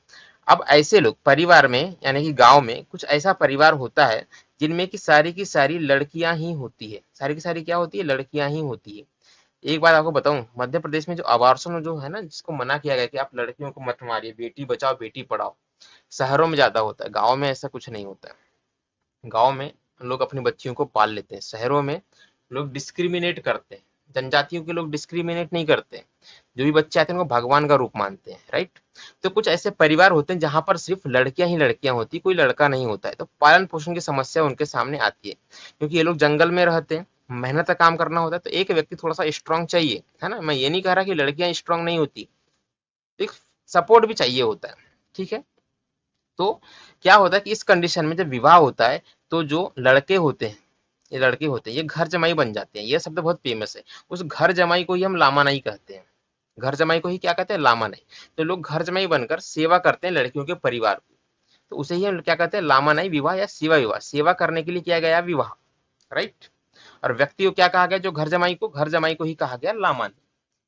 अब ऐसे लोग परिवार में, यानी कि गांव में कुछ ऐसा परिवार होता है जिनमें की सारी लड़कियां ही होती है, सारी की सारी क्या होती है, लड़कियां ही होती है। एक बात आपको बताऊं, मध्य प्रदेश में जो अबार्शन जो है ना, जिसको मना किया गया कि आप लड़कियों को मत मारिए, बेटी बचाओ बेटी पढ़ाओ, शहरों में ज्यादा होता है, गाँव में ऐसा कुछ नहीं होता है। गाँव में लोग अपनी बच्चियों को पाल लेते हैं, शहरों में लोग डिस्क्रिमिनेट करते हैं, जनजातियों के लोग डिस्क्रिमिनेट नहीं करते, जो भी बच्चे आते हैं उनको भगवान का रूप मानते हैं, राइट। तो कुछ ऐसे परिवार होते हैं जहां पर सिर्फ लड़कियां ही लड़कियां होती, कोई लड़का नहीं होता है, तो पालन पोषण की समस्या उनके सामने आती है, क्योंकि ये लोग जंगल में रहते हैं, मेहनत का काम करना होता है, तो एक व्यक्ति थोड़ा सा स्ट्रांग चाहिए, है ना। मैं ये नहीं कह रहा कि लड़कियां स्ट्रांग नहीं होती, एक सपोर्ट भी चाहिए होता है, ठीक है। तो क्या होता है कि इस कंडीशन में जब विवाह होता है तो जो लड़के होते हैं, ये लड़के होते हैं, ये घर जमाई बन जाते हैं, ये शब्द बहुत फेमस है। उस घर जमाई को ही हम लामा नहीं कहते हैं, घर जमाई को ही क्या कहते हैं, लामा नहीं। तो लोग घर जमाई बनकर सेवा करते हैं लड़कियों के परिवार की, तो उसे ही हम क्या कहते हैं, लामा नहीं विवाह या सेवा विवाह, सेवा करने के लिए किया गया विवाह, राइट। और व्यक्ति को क्या कहा गया, जो घर जमाई को ही कहा गया लामा नहीं।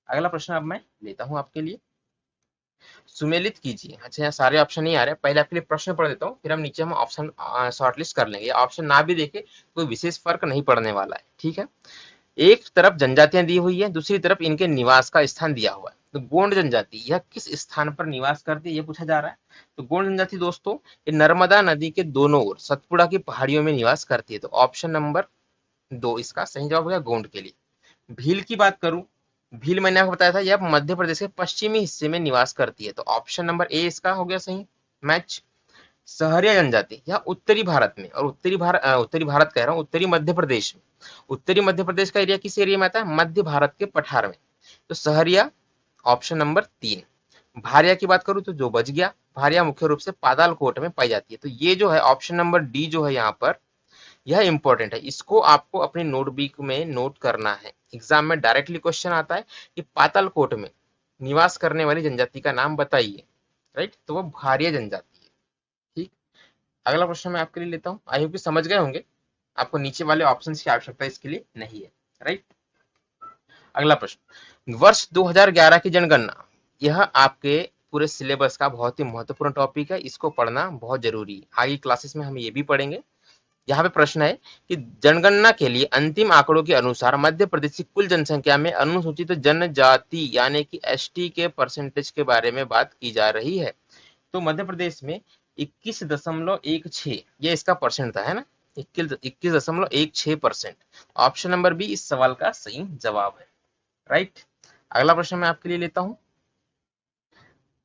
अगला प्रश्न अब मैं लेता हूं आपके लिए। सुमेलित कीजिए। अच्छा, यहाँ सारे ऑप्शन नहीं आ रहे, पहले आपके लिए प्रश्न पढ़ देता हूँ, फिर हम नीचे हम ऑप्शन शॉर्टलिस्ट कर लेंगे। ऑप्शन ना भी देखे कोई विशेष फर्क नहीं पड़ने वाला है, ठीक है। एक तरफ जनजातियां दी हुई है, दूसरी तरफ इनके निवास का स्थान दिया हुआ है। तो गोंड जनजाति यह किस स्थान पर निवास करती है, ये पूछा जा रहा है। तो गोंड जनजाति दोस्तों ये नर्मदा नदी के दोनों ओर सतपुड़ा की पहाड़ियों में निवास करती है। तो ऑप्शन नंबर 2 इसका सही जवाब हो गया गोंड के लिए। भील की बात करूं, भील मैंने आपको बताया था यह मध्य प्रदेश के पश्चिमी हिस्से में निवास करती है। तो ऑप्शन नंबर ए इसका हो गया सही मैच। सहरिया जनजाति यह उत्तरी भारत में, और उत्तरी भारत कह रहा हूँ, उत्तरी मध्य प्रदेश में। उत्तरी मध्य प्रदेश का एरिया किस एरिया में आता है, मध्य भारत के पठार में। तो सहरिया ऑप्शन नंबर 3। भारिया की बात करूं तो जो बच गया, भारिया मुख्य रूप से पातालकोट में पाई जाती है। तो ये जो है ऑप्शन नंबर डी जो है यहाँ पर, यह इंपॉर्टेंट है, इसको आपको अपनी नोटबुक में नोट करना है। एग्जाम में डायरेक्टली क्वेश्चन आता है कि पातालकोट में निवास करने वाली जनजाति का नाम बताइए, राइट, तो वो भारिया जनजाति है। ठीक, अगला प्रश्न मैं आपके लिए लेता हूँ, आई होप कि समझ गए होंगे, आपको नीचे वाले ऑप्शन की आवश्यकता इसके लिए नहीं है, राइट। अगला प्रश्न, वर्ष 2011 की जनगणना, यह आपके पूरे सिलेबस का बहुत ही महत्वपूर्ण टॉपिक है, इसको पढ़ना बहुत जरूरी है, आगे क्लासेस में हम ये भी पढ़ेंगे। यहाँ पे प्रश्न है कि जनगणना के लिए अंतिम आंकड़ों के अनुसार मध्य प्रदेश की कुल जनसंख्या में अनुसूचित जनजाति यानी कि एसटी के परसेंटेज के बारे में बात की जा रही है। तो मध्य प्रदेश में 21.16 ये इसका परसेंट था, है ना, 21.16%। ऑप्शन नंबर बी इस सवाल का सही जवाब है, राइट। अगला प्रश्न मैं आपके लिए लेता हूं,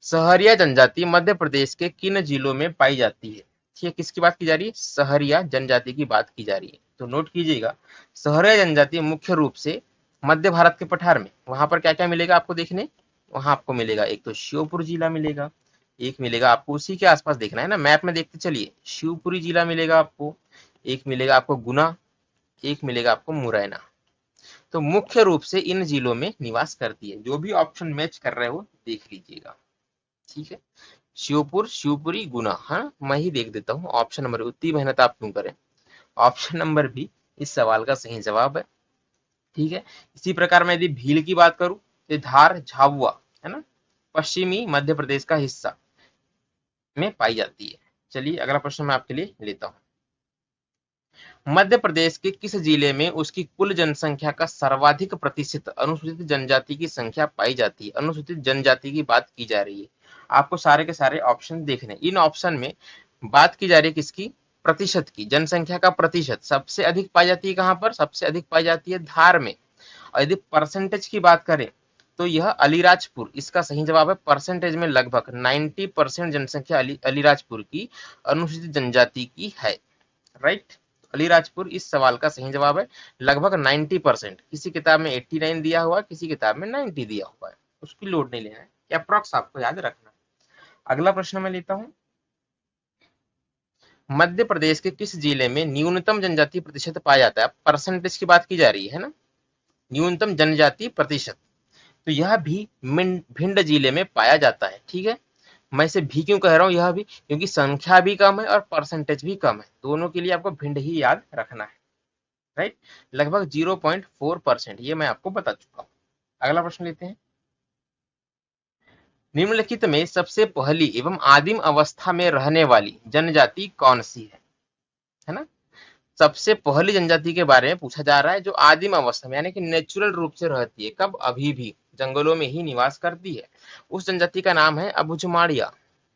सहरिया जनजाति मध्य प्रदेश के किन जिलों में पाई जाती है। ठीक है, किसकी बात की जा रही है, सहरिया जनजाति की बात की जा रही है। तो नोट कीजिएगा, सहरिया जनजाति मुख्य रूप से मध्य भारत के पठार में, वहां पर क्या क्या मिलेगा आपको देखने, वहां आपको मिलेगा एक तो श्योपुर जिला मिलेगा, एक मिलेगा आपको उसी के आसपास देखना है ना, मैप में देखते चलिए, शिवपुरी जिला मिलेगा आपको, एक मिलेगा आपको गुना, एक मिलेगा आपको मुरैना। तो मुख्य रूप से इन जिलों में निवास करती है। जो भी ऑप्शन मैच कर रहे हो देख लीजिएगा, ठीक है। शिवपुर, शिवपुरी, गुना, हाँ मैं ही देख देता हूँ ऑप्शन नंबर, उतनी मेहनत आप क्यों करें। ऑप्शन नंबर बी इस सवाल का सही जवाब है, ठीक है। इसी प्रकार मैं यदि भील की बात करूं तो धार, झाबुआ, है ना, पश्चिमी मध्य प्रदेश का हिस्सा में पाई जाती है। चलिए अगला प्रश्न मैं आपके लिए लेता हूं, मध्य प्रदेश के किस जिले में उसकी कुल जनसंख्या का सर्वाधिक प्रतिशत अनुसूचित जनजाति की संख्या पाई जाती है। अनुसूचित जनजाति की बात की जा रही है, आपको सारे के सारे ऑप्शन देखने। इन ऑप्शन में बात की जा रही है किसकी, प्रतिशत की, जनसंख्या का प्रतिशत सबसे अधिक पाई जाती है कहां पर, सबसे अधिक पाई जाती है धार में। और यदि परसेंटेज की बात करें तो यह अलीराजपुर इसका सही जवाब है। परसेंटेज में लगभग 90% जनसंख्या अलीराजपुर की अनुसूचित जनजाति की है, राइट। अलीराजपुर इस सवाल का सही जवाब है, लगभग 90%। किसी किताब में 89 दिया हुआ है, किसी किताब में 90 दिया हुआ है, उसकी लोड नहीं लेना है, अप्रॉक्स आपको याद रखना है। अगला प्रश्न मैं लेता हूं, मध्य प्रदेश के किस जिले में न्यूनतम जनजाति प्रतिशत पाया जाता है। परसेंटेज की बात की जा रही है ना, न्यूनतम जनजाति प्रतिशत, तो यह भी भिंड जिले में पाया जाता है, ठीक है। मैं इसे भी क्यों कह रहा हूं, यह भी क्योंकि संख्या भी कम है और परसेंटेज भी कम है, दोनों के लिए आपको भिंड ही याद रखना है, राइट। लगभग 0.4%, ये मैं आपको बता चुका हूं। अगला प्रश्न लेते हैं, निम्नलिखित में सबसे पहली एवं आदिम अवस्था में रहने वाली जनजाति कौन सी है ना। सबसे पहली जनजाति के बारे में पूछा जा रहा है जो आदिम अवस्था में यानी कि नेचुरल रूप से रहती है, कब, अभी भी जंगलों में ही निवास करती है, उस जनजाति का नाम है अबुझमाड़िया,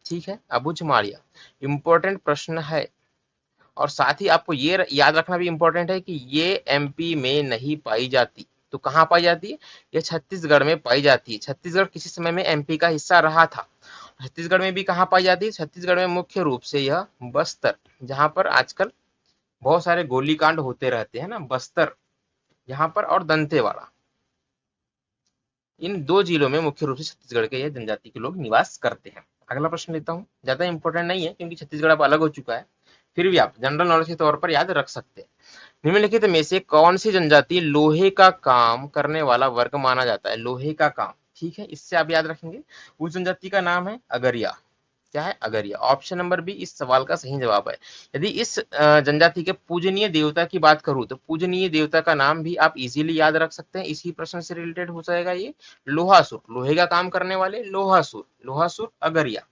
ठीक है, अबुझमाड़िया। इंपॉर्टेंट प्रश्न है, और साथ ही आपको ये याद रखना भी इंपॉर्टेंट है कि ये एमपी में नहीं पाई जाती। तो कहाँ पाई जाती है, ये छत्तीसगढ़ में पाई जाती है। छत्तीसगढ़ किसी समय में एमपी का हिस्सा रहा था। छत्तीसगढ़ में भी कहाँ पाई जाती है, छत्तीसगढ़ में मुख्य रूप से यह बस्तर, जहां पर आजकल बहुत सारे गोलीकांड होते रहते हैं ना, बस्तर यहाँ पर और दंतेवाड़ा, इन दो जिलों में मुख्य रूप से छत्तीसगढ़ के ये जनजाति के लोग निवास करते हैं। अगला प्रश्न लेता हूँ, ज्यादा इंपॉर्टेंट नहीं है क्योंकि छत्तीसगढ़ अब अलग हो चुका है, फिर भी आप जनरल नॉलेज के तौर पर याद रख सकते हैं। निम्नलिखित में से कौन सी जनजाति लोहे का काम करने वाला वर्ग माना जाता है, लोहे का काम, ठीक है, इससे आप याद रखेंगे। उस जनजाति का नाम है अगरिया, क्या है? अगरिया। ऑप्शन नंबर बी इस सवाल का सही जवाब है। यदि इस जनजाति के पूजनीय देवता की बात करूं तो पूजनीय देवता का नाम भी आप इजीली याद रख सकते हैं, इसी प्रश्न से रिलेटेड हो जाएगा ये, लोहासुर, लोहे का काम करने वाले लोहासुर, लोहासुर अगरिया।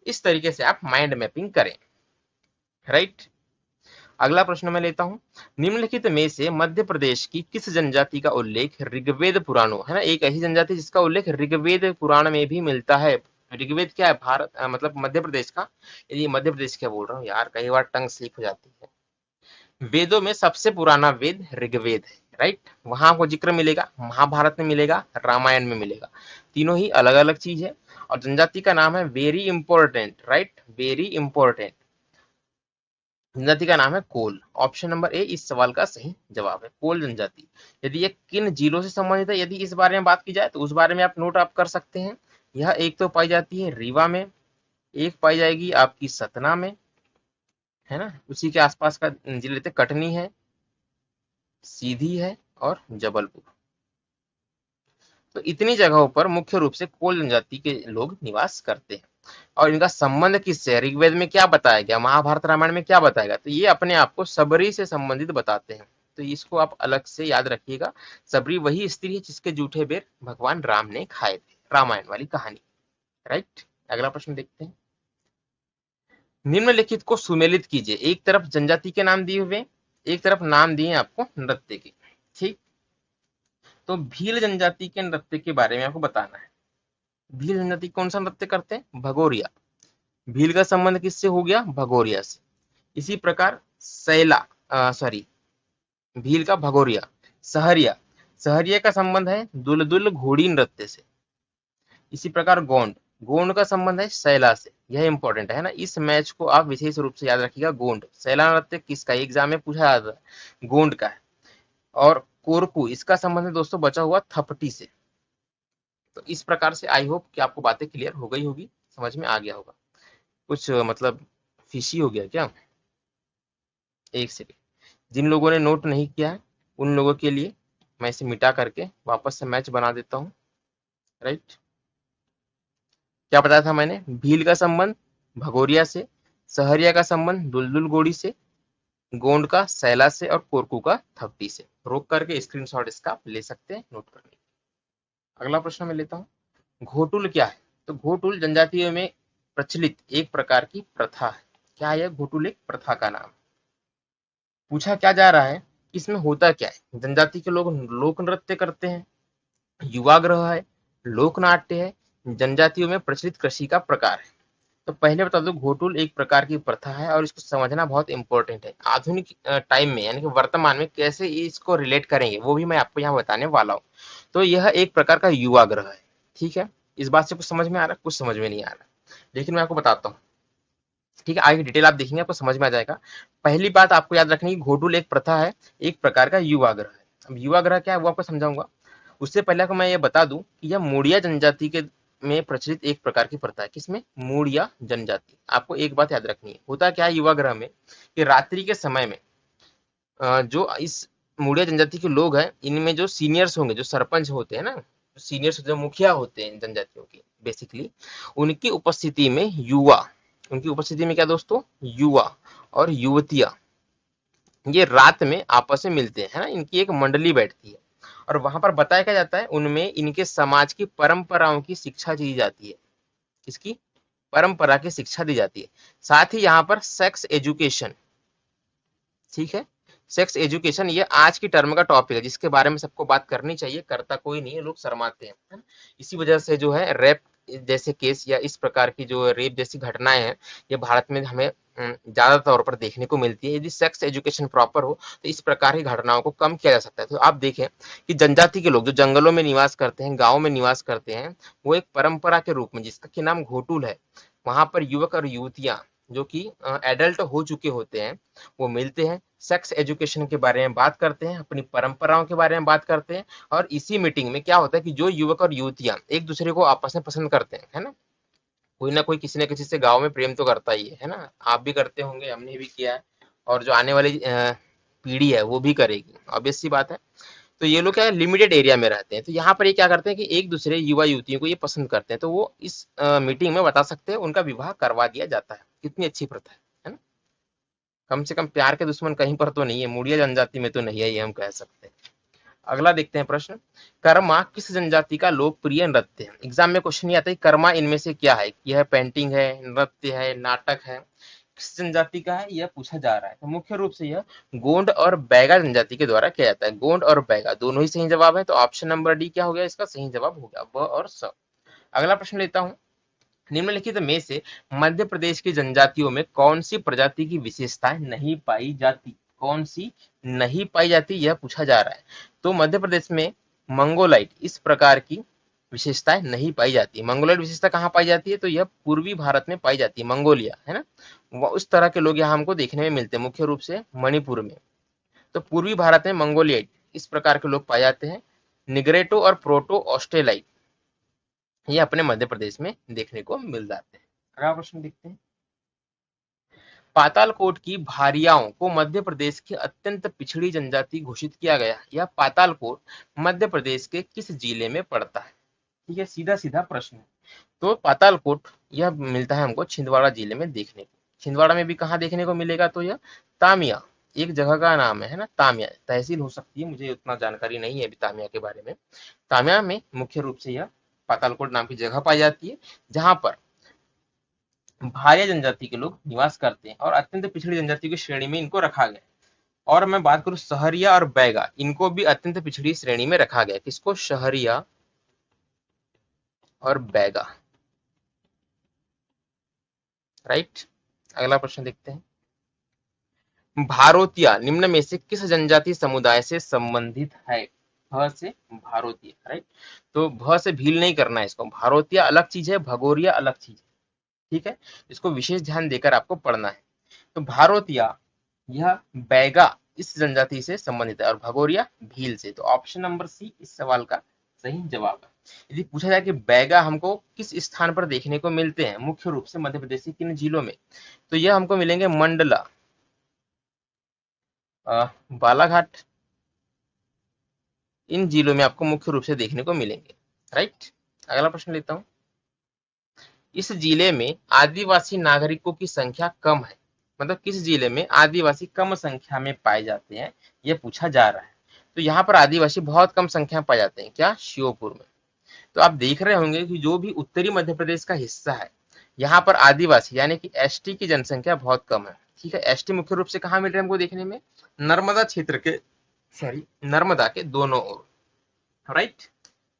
इस तरीके से आप माइंड मैपिंग करें, राइट। अगला प्रश्न मैं लेता हूं, निम्नलिखित में से मध्य प्रदेश की किस जनजाति का उल्लेख ऋग्वेद पुराणों, है ना, एक ऐसी जनजाति जिसका उल्लेख ऋग्वेद पुराण में भी मिलता है। ऋग्वेद क्या है? भारत मतलब मध्य प्रदेश का, यदि मध्य प्रदेश क्या बोल रहा हूँ यार, कई बार टंग स्लिप हो जाती है। वेदों में सबसे पुराना वेद ऋग्वेद है, राइट। वहां आपको जिक्र मिलेगा, महाभारत में मिलेगा, रामायण में मिलेगा, तीनों ही अलग अलग चीज है। और जनजाति का नाम है very important, right, very important, जनजाति का नाम है कोल। ऑप्शन नंबर ए इस सवाल का सही जवाब है, कोल जनजाति। यदि ये किन जिलों से संबंधित है, यदि इस बारे में बात की जाए तो उस बारे में आप नोट आप कर सकते हैं। यह एक तो पाई जाती है रीवा में, एक पाई जाएगी आपकी सतना में, है ना, उसी के आसपास का जिले थे, कटनी है, सीधी है और जबलपुर। तो इतनी जगहों पर मुख्य रूप से कोल जनजाति के लोग निवास करते हैं। और इनका संबंध किससे है? ऋग्वेद में क्या बताया गया, महाभारत रामायण में क्या बताया गया? तो ये अपने आप को सबरी से संबंधित बताते हैं, तो इसको आप अलग से याद रखिएगा। सबरी वही स्त्री है जिसके जूठे बेर भगवान राम ने खाए थे, रामायण वाली कहानी, राइट। अगला प्रश्न देखते हैं, निम्नलिखित को सुमेलित कीजिए। एक तरफ जनजाति के नाम दिए हुए, एक तरफ नाम दिए आपको नृत्य के, ठीक। तो भील जनजाति के नृत्य के बारे में आपको बताना है। भील जनजाति कौन सा नृत्य करते हैं? भगोरिया। भील का संबंध किससे हो गया? भगोरिया से। इसी प्रकार सैला, सॉरी, भील का भगोरिया। सहरिया, सहरिया का संबंध है दुलदुल घोड़ी नृत्य से। इसी प्रकार गोंड, गोंड का संबंध है सैला से। यह इंपॉर्टेंट है ना, इस मैच को आप विशेष रूप से याद रखिएगा। गोंड, सैला नृत्य किसका, एग्जाम में पूछा जाता है, गोंड का है। और कोरकू, इसका संबंध है दोस्तों बचा हुआ थपटी से। तो इस प्रकार से आई होप कि आपको बातें क्लियर हो गई होगी, समझ में आ गया होगा। कुछ मतलब फिशी हो गया क्या? एक सेकेंड, जिन लोगों ने नोट नहीं किया है उन लोगों के लिए मैं इसे मिटा करके वापस से मैच बना देता हूँ, राइट। क्या बताया था मैंने? भील का संबंध भगोरिया से, सहरिया का संबंध दुलदुल गोड़ी से, गोंड का सैला से और कोरकू का थपटी से। रोक करके स्क्रीनशॉट इसका आप ले सकते हैं नोट करने। अगला प्रश्न मैं लेता हूँ, घोटुल क्या है? तो घोटुल जनजातियों में प्रचलित एक प्रकार की प्रथा है। क्या है? घोटुल एक प्रथा का नाम। पूछा क्या जा रहा है, इसमें होता क्या है? जनजाति के लोग लोक नृत्य करते हैं, युवाग्रह है, लोक नाट्य है, जनजातियों में प्रचलित कृषि का प्रकार है। तो पहले बता दो, घोटुल एक प्रकार की प्रथा है और इसको समझना बहुत इंपॉर्टेंट है। आधुनिक टाइम में यानी कि वर्तमान में कैसे इसको रिलेट करेंगे वो भी मैं आपको यहाँ बताने वाला हूँ। तो यह एक प्रकार का युवाग्रह है, ठीक है। इस बात से कुछ समझ में आ रहा है? कुछ समझ में नहीं आ रहा, लेकिन मैं आपको बताता हूँ, ठीक है। आगे डिटेल आप देखेंगे आपको समझ में आ जाएगा। पहली बात आपको याद रखनी है, घोटुल एक प्रथा है, एक प्रकार का युवाग्रह है। अब युवाग्रह क्या है वो आपको समझाऊंगा। उससे पहले को मैं ये बता दूं कि यह मूड़िया जनजाति के में प्रचलित एक प्रकार की प्रथा है। किसमें? मूड़िया जनजाति। आपको एक बात याद रखनी है, होता क्या है युवाग्रह में कि रात्रि के समय में जो इस मूड़िया जनजाति के लोग हैं, इनमें जो सीनियर्स होंगे, जो सरपंच होते हैं ना, सीनियर्स जो मुखिया होते हैं जनजातियों के बेसिकली, उनकी उपस्थिति में युवा, उनकी उपस्थिति में क्या दोस्तों, युवा और युवतियां ये रात में आपस में मिलते हैं, है ना, इनकी एक मंडली बैठती है और वहां पर बताया क्या जाता है, उनमें इनके समाज की परंपराओं की शिक्षा दी जाती है। किसकी? परंपरा की शिक्षा दी जाती है। साथ ही यहाँ पर सेक्स एजुकेशन, ठीक है, सेक्स एजुकेशन ये आज की टर्म का टॉपिक है जिसके बारे में सबको बात करनी चाहिए, करता कोई नहीं है, लोग शर्माते हैं, है ना? इसी वजह से जो है रेप जैसे केस या इस प्रकार की जो रेप जैसी घटनाएं हैं ये भारत में हमें ज्यादा तौर पर देखने को मिलती है। यदि सेक्स एजुकेशन प्रॉपर हो तो इस प्रकार की घटनाओं को कम किया जा सकता है। तो आप देखें कि जनजाति के लोग जो जंगलों में निवास करते हैं, गाँव में निवास करते हैं, वो एक परंपरा के रूप में जिसका की नाम घोटुल है, वहां पर युवक और युवतियां जो कि एडल्ट हो चुके होते हैं वो मिलते हैं, सेक्स एजुकेशन के बारे में बात करते हैं, अपनी परंपराओं के बारे में बात करते हैं। और इसी मीटिंग में क्या होता है कि जो युवक और युवतियां एक दूसरे को आपस में पसंद करते हैं, है ना, कोई ना कोई किसी न किसी से गांव में प्रेम तो करता ही है ना, आप भी करते होंगे, हमने भी किया है और जो आने वाली पीढ़ी है वो भी करेगी, ऑब्वियस सी बात है। तो ये लोग क्या है, लिमिटेड एरिया में रहते हैं। तो यहाँ पर ये क्या करते हैं कि एक दूसरे युवा युवतियों को ये पसंद करते हैं, तो वो इस मीटिंग में बता सकते हैं, उनका विवाह करवा दिया जाता है। कितनी अच्छी प्रथा है ना। कम से कम प्यार के दुश्मन कहीं पर तो नहीं है, मुड़िया जनजाति में तो नहीं है, ये हम कह सकते हैं। अगला देखते हैं प्रश्न। कर्मा किस जनजाति का लोकप्रिय नृत्य है? एग्जाम में क्वेश्चन ये आता है, कर्मा इनमें से क्या है? यह पेंटिंग है, नृत्य है, नाटक है, किस जनजाति का है, यह पूछा जा रहा है। तो मुख्य रूप से यह गोंड और बैगा जनजाति के द्वारा किया जाता है। गोंड और बैगा दोनों ही सही जवाब है, तो ऑप्शन नंबर डी क्या हो गया, इसका सही जवाब हो गया, ब और स। अगला प्रश्न लेता हूं। निम्नलिखित में से मध्य प्रदेश की जनजातियों में कौन सी प्रजाति की विशेषताएं नहीं पाई जाती? कौन सी नहीं पाई जाती, यह पूछा जा रहा है। तो मध्य प्रदेश में मंगोलाइट इस प्रकार की विशेषताएं नहीं पाई जाती। मंगोलाइट विशेषता कहाँ पाई जाती है? तो यह पूर्वी भारत में पाई जाती है, मंगोलिया है ना। उस तरह के लोग यहाँ हमको देखने में मिलते हैं, मुख्य रूप से मणिपुर में। तो पूर्वी भारत में मंगोलियाइट इस प्रकार के लोग पाए जाते हैं। निग्रेटो और प्रोटो ऑस्ट्रेलाइट ये अपने मध्य प्रदेश में देखने को मिल जाते हैं। अगला प्रश्न देखते हैं। पातालकोट की भारियाओं को मध्य प्रदेश की अत्यंत पिछड़ी जनजाति घोषित किया गया। यह पातालकोट मध्य प्रदेश के किस जिले में पड़ता है? ठीक है, सीधा सीधा प्रश्न है। तो पातालकोट यह मिलता है हमको छिंदवाड़ा जिले में देखने को। छिंदवाड़ा में भी कहाँ देखने को मिलेगा? तो यह तामिया एक जगह का नाम है ना, तामिया तहसील हो सकती है, मुझे उतना जानकारी नहीं है अभी तामिया के बारे में। तामिया में मुख्य रूप से यह पातालकोट नाम की जगह पाई जाती है, जहां पर भारिया जनजाति के लोग निवास करते हैं और अत्यंत पिछड़ी जनजाति की श्रेणी में इनको रखा गया। और मैं बात करूं सहरिया और बैगा, इनको भी अत्यंत पिछड़ी श्रेणी में रखा गया। किसको? सहरिया और बैगा, राइट। अगला प्रश्न देखते हैं। भारोतिया निम्न में से किस जनजाति समुदाय से संबंधित है? भ से भारोतिया, राइट। तो भ से भील नहीं करना है इसको। भारोतिया अलग चीज है, भगोरिया अलग चीज है, ठीक है। इसको विशेष ध्यान देकर आपको पढ़ना है। तो भारोतिया यह बैगा इस जनजाति से संबंधित है और भगोरिया भील से। तो ऑप्शन नंबर सी इस सवाल का सही जवाब है। यदि पूछा जाए कि बैगा हमको किस स्थान पर देखने को मिलते हैं, मुख्य रूप से मध्य प्रदेश के किन जिलों में, तो यह हमको मिलेंगे मंडला, बालाघाट, इन जिलों में आपको मुख्य रूप से देखने को मिलेंगे, राइट। अगला प्रश्न लेता हूं। इस जिले में आदिवासी नागरिकों की संख्या कम है, मतलब किस जिले में आदिवासी कम संख्या में पाए जाते हैं, यह पूछा जा रहा है। तो यहाँ पर आदिवासी बहुत कम संख्या में पाए जाते हैं, क्या? श्योपुर में। तो आप देख रहे होंगे कि जो भी उत्तरी मध्य प्रदेश का हिस्सा है, यहाँ पर आदिवासी यानी कि एसटी की जनसंख्या बहुत कम है, ठीक है। एसटी मुख्य रूप से कहाँ मिल रहे हैं हमको देखने में? नर्मदा क्षेत्र के, सॉरी, नर्मदा के दोनों ओर, राइट।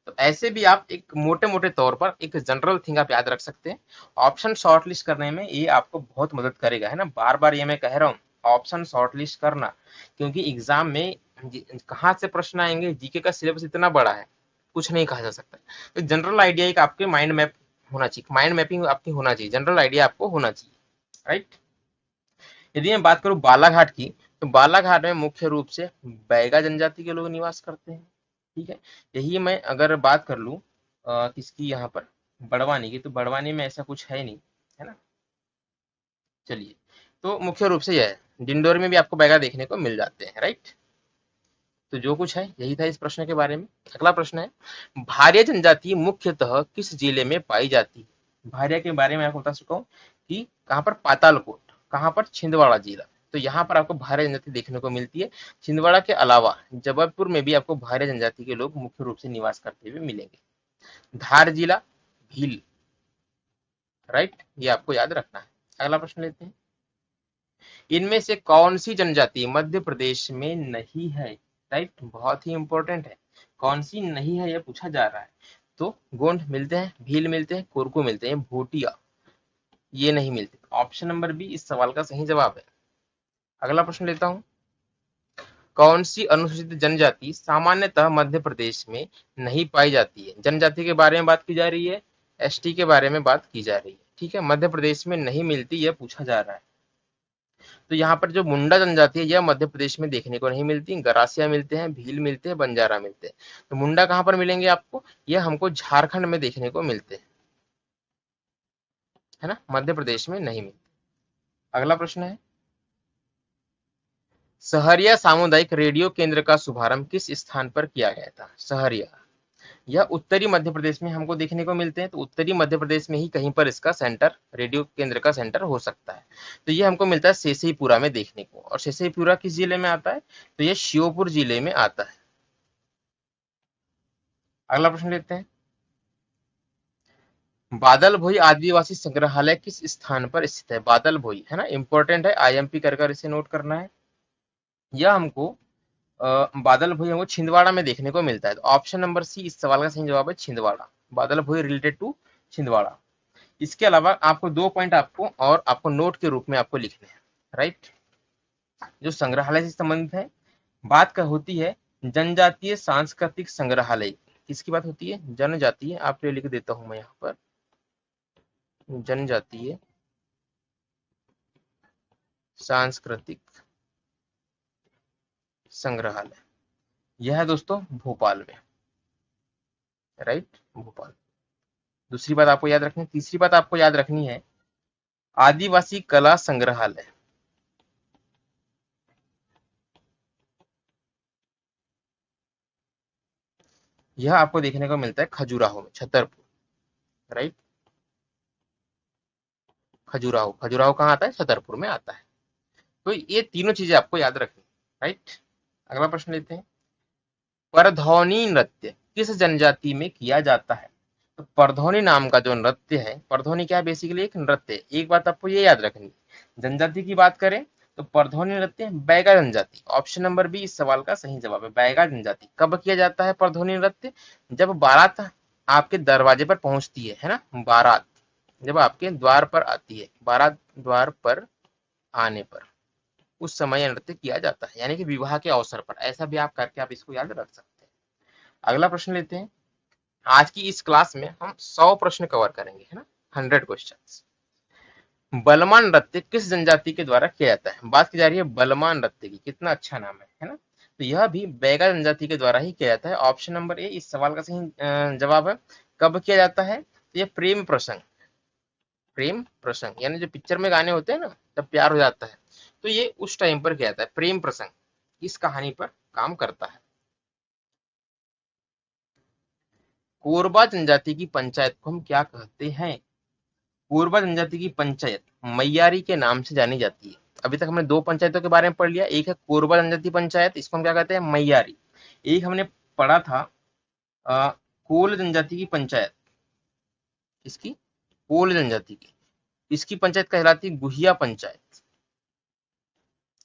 तो ऐसे भी आप एक मोटे मोटे तौर पर एक जनरल थिंग आप याद रख सकते हैं। ऑप्शन शॉर्टलिस्ट करने में ये आपको बहुत मदद करेगा, है ना। बार बार ये मैं कह रहा हूँ, ऑप्शन शॉर्टलिस्ट करना, क्योंकि एग्जाम में कहाँ से प्रश्न आएंगे, जीके का सिलेबस इतना बड़ा है, कुछ नहीं कहा जा सकता। तो जनरल आइडिया एक आपके माइंड मैप होना चाहिए, माइंड मैपिंग आपकी होना चाहिए, जनरल आइडिया आपको होना चाहिए, राइट। यदि मैं बात करूं बालाघाट की, तो बालाघाट में मुख्य रूप से बैगा जनजाति के लोग निवास करते हैं, ठीक है। यही मैं अगर बात कर लूं किसकी, यहाँ पर बड़वानी की, तो बड़वानी में ऐसा कुछ है नहीं, है ना। चलिए, तो मुख्य रूप से यह है। डिंडोरी में भी आपको बैगा देखने को मिल जाते हैं, राइट। तो जो कुछ है यही था इस प्रश्न के बारे में। अगला प्रश्न है, भारिया जनजाति मुख्यतः किस जिले में पाई जाती है? भारिया के बारे में आपको बता चुका हूँ कि कहाँ पर? पातालकोट, कहाँ पर? छिंदवाड़ा जिला। तो यहाँ पर आपको भारिया जनजाति देखने को मिलती है। छिंदवाड़ा के अलावा जबलपुर में भी आपको भारिया जनजाति के लोग मुख्य रूप से निवास करते हुए मिलेंगे। धार जिला, भील, राइट, ये आपको याद रखना है। अगला प्रश्न लेते हैं। इनमें से कौन सी जनजाति मध्य प्रदेश में नहीं है? राइट, बहुत ही इंपॉर्टेंट है। कौन सी नहीं है यह पूछा जा रहा है। तो गोंड मिलते हैं, भील मिलते हैं, कोरकू मिलते हैं, भूटिया ये नहीं मिलते। ऑप्शन नंबर बी इस सवाल का सही जवाब है। अगला प्रश्न लेता हूं। कौन सी अनुसूचित जनजाति सामान्यतः मध्य प्रदेश में नहीं पाई जाती है? जनजाति के बारे में बात की जा रही है, एसटी के बारे में बात की जा रही है, ठीक है। मध्य प्रदेश में नहीं मिलती यह पूछा जा रहा है। तो यहाँ पर जो मुंडा जनजाति है यह मध्य प्रदेश में देखने को नहीं मिलती। गरासिया मिलते हैं, भील मिलते हैं, बंजारा मिलते हैं। तो मुंडा कहाँ पर मिलेंगे आपको? यह हमको झारखंड में देखने को मिलते हैं, है ना, मध्य प्रदेश में नहीं मिलते। अगला प्रश्न है, सहरिया सामुदायिक रेडियो केंद्र का शुभारंभ किस स्थान पर किया गया था? सहरिया, यह उत्तरी मध्य प्रदेश में हमको देखने को मिलते हैं, तो उत्तरी मध्य प्रदेश में ही कहीं पर इसका सेंटर, रेडियो केंद्र का सेंटर हो सकता है। तो ये हमको मिलता है शेषईपुरा में देखने को। और शेषईपुरा किस जिले में आता है? तो ये श्योपुर जिले में आता है। अगला प्रश्न लेते हैं। बादल भोई आदिवासी संग्रहालय किस स्थान पर स्थित है? बादल भोई है ना, इंपॉर्टेंट है, आईएमपी कर इसे नोट करना है। यह हमको बादल भोई हमको छिंदवाड़ा में देखने को मिलता है। तो ऑप्शन नंबर सी इस सवाल का सही जवाब है, छिंदवाड़ा। बादल भोई रिलेटेड टू छिंदवाड़ा। इसके अलावा आपको 2 पॉइंट आपको नोट के रूप में आपको लिखने हैं, राइट, जो संग्रहालय से संबंधित है। बात का होती है जनजातीय सांस्कृतिक संग्रहालय। किसकी बात होती है? जनजातीय, आपके लिए लिख देता हूं मैं यहाँ पर, जनजातीय सांस्कृतिक संग्रहालय। यह है दोस्तों भोपाल में, राइट, भोपाल। दूसरी बात आपको याद रखनी, तीसरी बात आपको याद रखनी है, आदिवासी कला संग्रहालय। यह आपको देखने को मिलता है खजुराहो में, छतरपुर, राइट। खजुराहो, खजुराहो कहाँ आता है? छतरपुर में आता है। तो ये तीनों चीजें आपको याद रखनी, राइट। अगला प्रश्न लेते हैं। परधौनी नृत्य किस जनजाति में किया जाता है? तो परधौनी नाम का जो नृत्य है, परधौनी क्या है? बेसिकली एक नृत्य है। एक बात आपको ये याद रखनी, जनजाति की बात करें तो परधौनी नृत्य बैगा जनजाति। ऑप्शन नंबर बी इस सवाल का सही जवाब है, बैगा जनजाति। कब किया जाता है परधौनी नृत्य? जब बारात आपके दरवाजे पर पहुंचती है ना, बारात जब आपके द्वार पर आती है, बारात द्वार पर आने पर, उस समय नृत्य किया जाता है, यानी कि विवाह के अवसर पर। ऐसा भी आप करके आप इसको याद रख सकते हैं। अगला प्रश्न लेते हैं। आज की इस क्लास में हम 100 प्रश्न कवर करेंगे, है ना, 100 क्वेश्चंस। बलमा नृत्य किस जनजाति के द्वारा किया जाता है? बात की जा रही है बलमा नृत्य की, कितना अच्छा नाम है ना। तो यह भी बैगा जनजाति के द्वारा ही किया जाता है। ऑप्शन नंबर ए इस सवाल का सही जवाब है। कब किया जाता है? तो ये प्रेम प्रसंग, प्रेम प्रसंग यानी जो पिक्चर में गाने होते हैं ना, जब प्यार हो जाता है, तो ये उस टाइम पर किया जाता है। प्रेम प्रसंग इस कहानी पर काम करता है। कोरबा जनजाति की पंचायत को हम क्या कहते हैं? कोरबा जनजाति की पंचायत मैयारी के नाम से जानी जाती है। अभी तक हमने 2 पंचायतों के बारे में पढ़ लिया। एक है कोरबा जनजाति पंचायत, इसको हम क्या कहते हैं? मैयारी। एक हमने पढ़ा था कोल जनजाति की पंचायत, इसकी कोल जनजाति की, इसकी पंचायत कहलाती है गुहिया पंचायत,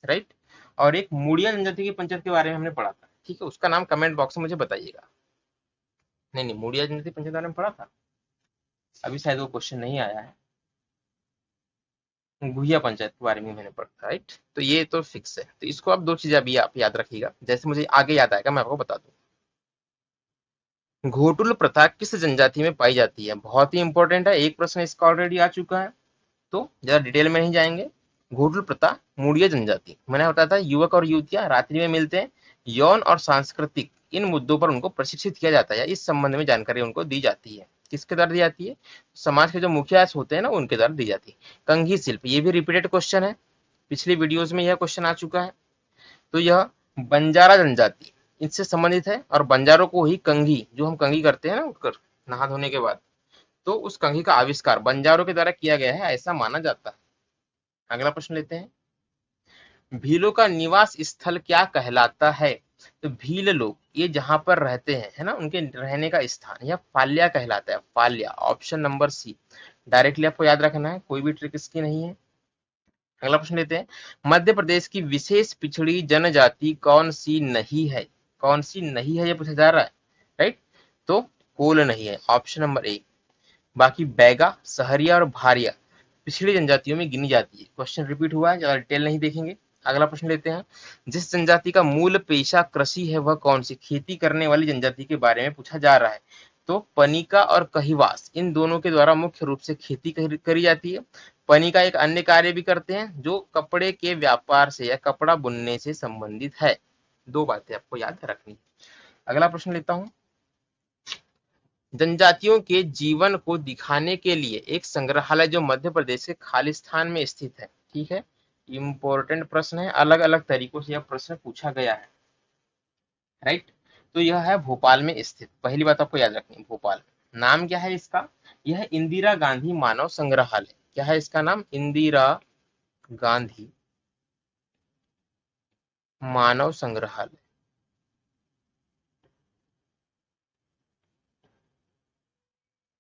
राइट। और एक मुड़िया जनजाति की पंचायत के बारे में हमने पढ़ा था, ठीक है, उसका नाम कमेंट बॉक्स में मुझे बताइएगा। नहीं, मुड़िया जनजाति पंचायत के बारे में पढ़ा था, अभी शायद वो क्वेश्चन नहीं आया है। गुहिया पंचायत के बारे में मैंने पढ़ा, राइट। तो ये तो फिक्स है। तो इसको आप 2 चीजें अभी आप याद रखिएगा, जैसे मुझे आगे याद आएगा मैं आपको बता दूं। घोटुल प्रथा किस जनजाति में पाई जाती है? बहुत ही इंपॉर्टेंट है, एक प्रश्न इसका ऑलरेडी आ चुका है, तो ज्यादा डिटेल में नहीं जाएंगे। घोटुल प्रथा मुड़िया जनजाति, मैंने बताया था युवक और युवतियां रात्रि में मिलते हैं, यौन और सांस्कृतिक इन मुद्दों पर उनको प्रशिक्षित किया जाता है, इस संबंध में जानकारी उनको दी जाती है। किसके द्वारा दी जाती है? समाज के जो मुखिया होते हैं ना, उनके द्वारा दी जाती है। कंघी शिल्प, ये भी रिपीटेड क्वेश्चन है, पिछली वीडियोज में यह क्वेश्चन आ चुका है। तो यह बंजारा जनजाति इससे संबंधित है, और बंजारों को ही कंघी, जो हम कंघी करते हैं ना नहा धोने के बाद, तो उस कंघी का आविष्कार बंजारों के द्वारा किया गया है, ऐसा माना जाता है। अगला प्रश्न लेते हैं। भीलों का निवास स्थल क्या कहलाता है? तो भील लोग ये जहां पर रहते हैं, है ना, उनके रहने का स्थान यह फाल्या कहलाता है, फाल्या। ऑप्शन नंबर सी डायरेक्टली आपको याद रखना है, कोई भी ट्रिक इसकी नहीं है। अगला प्रश्न लेते हैं। मध्य प्रदेश की विशेष पिछड़ी जनजाति कौन सी नहीं है? कौन सी नहीं है ये पूछा जा रहा है, राइट। तो कोल नहीं है, ऑप्शन नंबर ए। बाकी बैगा, सहरिया और भारिया पिछड़ी जनजातियों में गिनी जाती है। क्वेश्चन रिपीट हुआ है, ज्यादा डिटेल नहीं देखेंगे। अगला प्रश्न लेते हैं। जिस जनजाति का मूल पेशा कृषि है वह कौन सी? खेती करने वाली जनजाति के बारे में पूछा जा रहा है। तो पनिका और कहिवास इन दोनों के द्वारा मुख्य रूप से खेती करी जाती है। पनिका एक अन्य कार्य भी करते हैं जो कपड़े के व्यापार से या कपड़ा बुनने से संबंधित है। 2 बातें आपको याद रखनी। अगला प्रश्न लेता हूं। जनजातियों के जीवन को दिखाने के लिए एक संग्रहालय जो मध्य प्रदेश के खालिस्तान में स्थित है, ठीक है, इम्पोर्टेंट प्रश्न है, अलग अलग तरीकों से यह प्रश्न पूछा गया है। राइट। तो यह है भोपाल में स्थित, पहली बात आपको याद रखनी है, भोपाल। नाम क्या है इसका? यह है इंदिरा गांधी मानव संग्रहालय। क्या है इसका नाम? इंदिरा गांधी मानव संग्रहालय।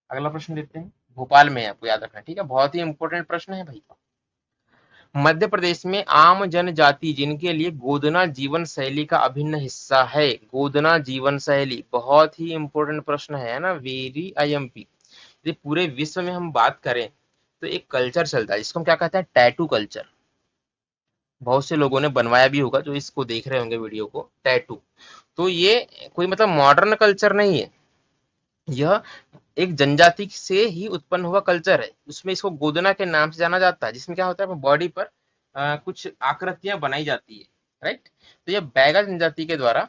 अगला प्रश्न लेते हैं, भोपाल में है, आपको याद रखना है, ठीक है, बहुत ही इंपॉर्टेंट प्रश्न है भाई। मध्य प्रदेश में आम जनजाति जिनके लिए गोदना जीवन शैली का अभिन्न हिस्सा है। गोदना जीवन शैली बहुत ही इंपॉर्टेंट प्रश्न है ना, वेरी आईएमपी। यदि पूरे विश्व में हम बात करें तो एक कल्चर चलता है जिसको हम क्या कहते हैं, टैटू कल्चर। बहुत से लोगों ने बनवाया भी होगा जो इसको देख रहे होंगे वीडियो को, टैटू। तो ये कोई मतलब मॉडर्न कल्चर नहीं है, यह एक जनजाति से ही उत्पन्न हुआ कल्चर है। उसमें इसको गोदना के नाम से जाना जाता है, जिसमें क्या होता है, बॉडी पर कुछ आकृतियां बनाई जाती है। राइट। तो यह बैगा जनजाति के द्वारा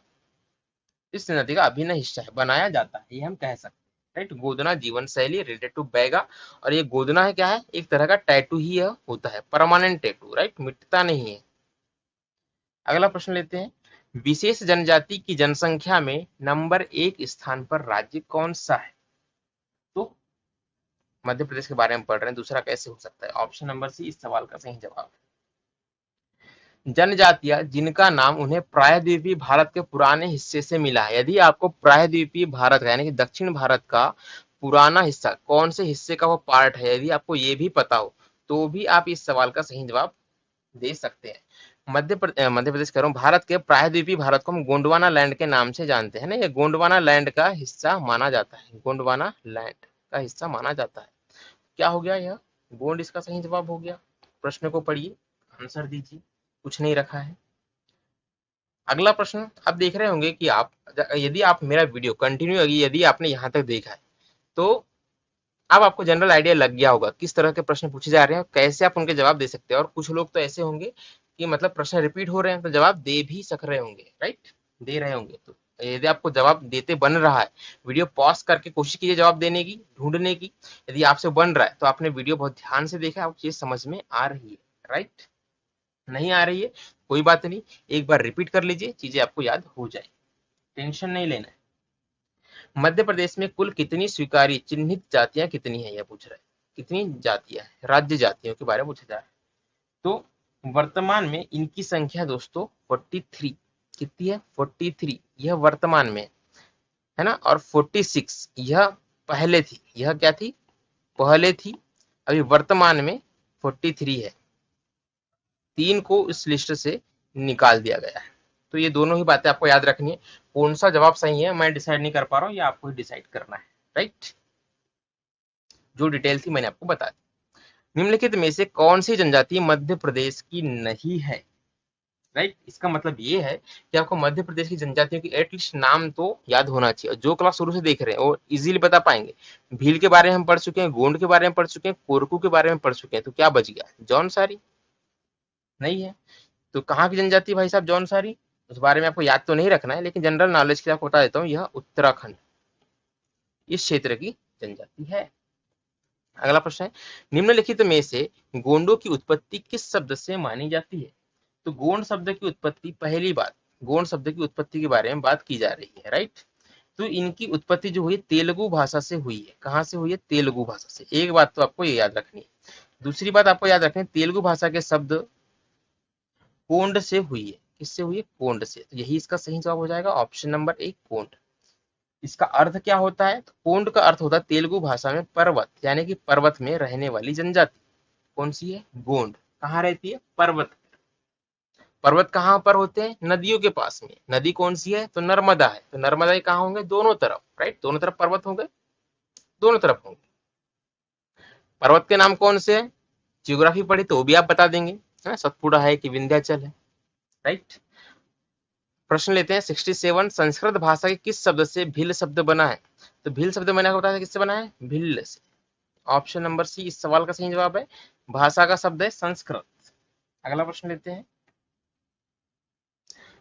इस जनजाति का अभिन्न हिस्सा है, बनाया जाता है, ये हम कह सकते हैं। राइट। गोदना जीवन शैली रिलेटेड टू बैगा। और ये गोदना है क्या है, एक तरह का टैटू ही यह होता है, परमानेंट टैटू। राइट, मिटता नहीं है। अगला प्रश्न लेते हैं, विशेष जनजाति की जनसंख्या में नंबर 1 स्थान पर राज्य कौन सा है? तो मध्य प्रदेश के बारे में पढ़ रहे हैं, दूसरा कैसे हो सकता है? ऑप्शन नंबर सी इस सवाल का सही जवाब है। जनजातियां जिनका नाम उन्हें प्रायद्वीपीय भारत के पुराने हिस्से से मिला है। यदि आपको प्रायद्वीपीय भारत का यानी कि दक्षिण भारत का पुराना हिस्सा कौन से हिस्से का वो पार्ट है, यदि आपको ये भी पता हो तो भी आप इस सवाल का सही जवाब दे सकते हैं। मध्य प्रदेश कह रहा हूँ, भारत के प्रायद्वीपीय भारत को हम गोंडवाना लैंड के नाम से जानते हैं ना, ये गोंडवाना लैंड का हिस्सा माना जाता है, गोंडवाना लैंड का हिस्सा माना जाता है। क्या हो गया यह? गोंड इसका सही जवाब हो गया। प्रश्न को पढ़िए, आंसर दीजिए, कुछ नहीं रखा है। अगला प्रश्न आप देख रहे होंगे कि आप, यदि आप मेरा वीडियो कंटिन्यू, यदि आपने यहाँ तक देखा है तो अब आपको जनरल आइडिया लग गया होगा किस तरह के प्रश्न पूछे जा रहे हैं, कैसे आप उनके जवाब दे सकते हैं। और कुछ लोग तो ऐसे होंगे कि मतलब प्रश्न रिपीट हो रहे हैं तो जवाब दे भी सक रहे होंगे। राइट, दे रहे होंगे। तो यदि आपको जवाब देते बन रहा है, वीडियो पॉज करके कोशिश कीजिए जवाब देने की, ढूंढने की। यदि आपसे बन रहा है तो आपने वीडियो बहुत ध्यान से देखा, आपको चीज समझ में आ रही है। राइट, नहीं आ रही है कोई बात नहीं, एक बार रिपीट कर लीजिए, चीजें आपको याद हो जाए, टेंशन नहीं लेना है। मध्य प्रदेश में कुल कितनी स्वीकारी चिन्हित जातियां कितनी है, यह पूछ रहा है। कितनी जातियां हैं, राज्य जातियों के बारे में पूछा जा रहा है। तो वर्तमान में इनकी संख्या दोस्तों 43। कितनी है? 43, यह वर्तमान में है ना। और 46 यह पहले थी। यह क्या थी? पहले थी। अभी वर्तमान में 43 है। 3 को इस लिस्ट से निकाल दिया गया है। तो ये दोनों ही बातें आपको याद रखनी है। कौन सा जवाब सही है मैं डिसाइड नहीं कर पा रहा हूँ, ये आपको ही डिसाइड करना है। राइट, जो डिटेल थी मैंने आपको बता दी। निम्नलिखित में से कौन सी जनजाति मध्य प्रदेश की नहीं है? राइट, इसका मतलब ये है कि आपको मध्य प्रदेश की जनजातियों की एटलीस्ट नाम तो याद होना चाहिए। जो क्लास शुरू से देख रहे हैं वो इजीली बता पाएंगे। भील के बारे में हम पढ़ चुके हैं, गोंड के बारे में पढ़ चुके हैं, कोरकू के बारे में पढ़ चुके हैं, तो क्या बच गया? जौनसारी नहीं है। तो कहाँ की जनजाति भाई साहब जौनसारी? उस बारे में आपको याद तो नहीं रखना है, लेकिन जनरल नॉलेज के लिए आपको बता देता हूँ, यह उत्तराखंड इस क्षेत्र की जनजाति है। अगला प्रश्न है, निम्नलिखित में से गोंडों की उत्पत्ति किस शब्द से मानी जाती है? तो गोंड शब्द की उत्पत्ति, पहली बात, गोंड शब्द की उत्पत्ति के बारे में बात की जा रही है। राइट। तो इनकी उत्पत्ति जो हुई तेलुगु भाषा से हुई है। कहाँ से हुई है? तेलुगु भाषा से। एक बात तो आपको ये याद रखनी है। दूसरी बात आपको याद रखनी है, तेलुगु भाषा के शब्द कोंड से हुई है। किससे हुई है? कोंड से। तो यही इसका सही जवाब हो जाएगा, ऑप्शन नंबर 1 कोंड। इसका अर्थ क्या होता है? तो कोंड का अर्थ होता है तेलुगु भाषा में पर्वत, यानी कि पर्वत में रहने वाली जनजाति। कौन सी है? गोंड। कहाँ रहती है? पर्वत। पर्वत कहाँ पर होते हैं? नदियों के पास में। नदी कौन सी है? तो नर्मदा है। तो नर्मदा कहाँ होंगे? दोनों तरफ। राइट, दोनों तरफ पर्वत होंगे, दोनों तरफ होंगे। पर्वत के नाम कौन से हैं? जियोग्राफी पढ़ी तो वो भी आप बता देंगे, है सतपुड़ा है कि विंध्याचल है। राइट। प्रश्न लेते हैं 67, संस्कृत भाषा के किस शब्द से भिल शब्द बना है? तो भिल शब्द मैंने आपको बताया किससे बना है? भिल से। ऑप्शन नंबर सी इस सवाल का सही जवाब है। भाषा का शब्द है संस्कृत। अगला प्रश्न लेते हैं,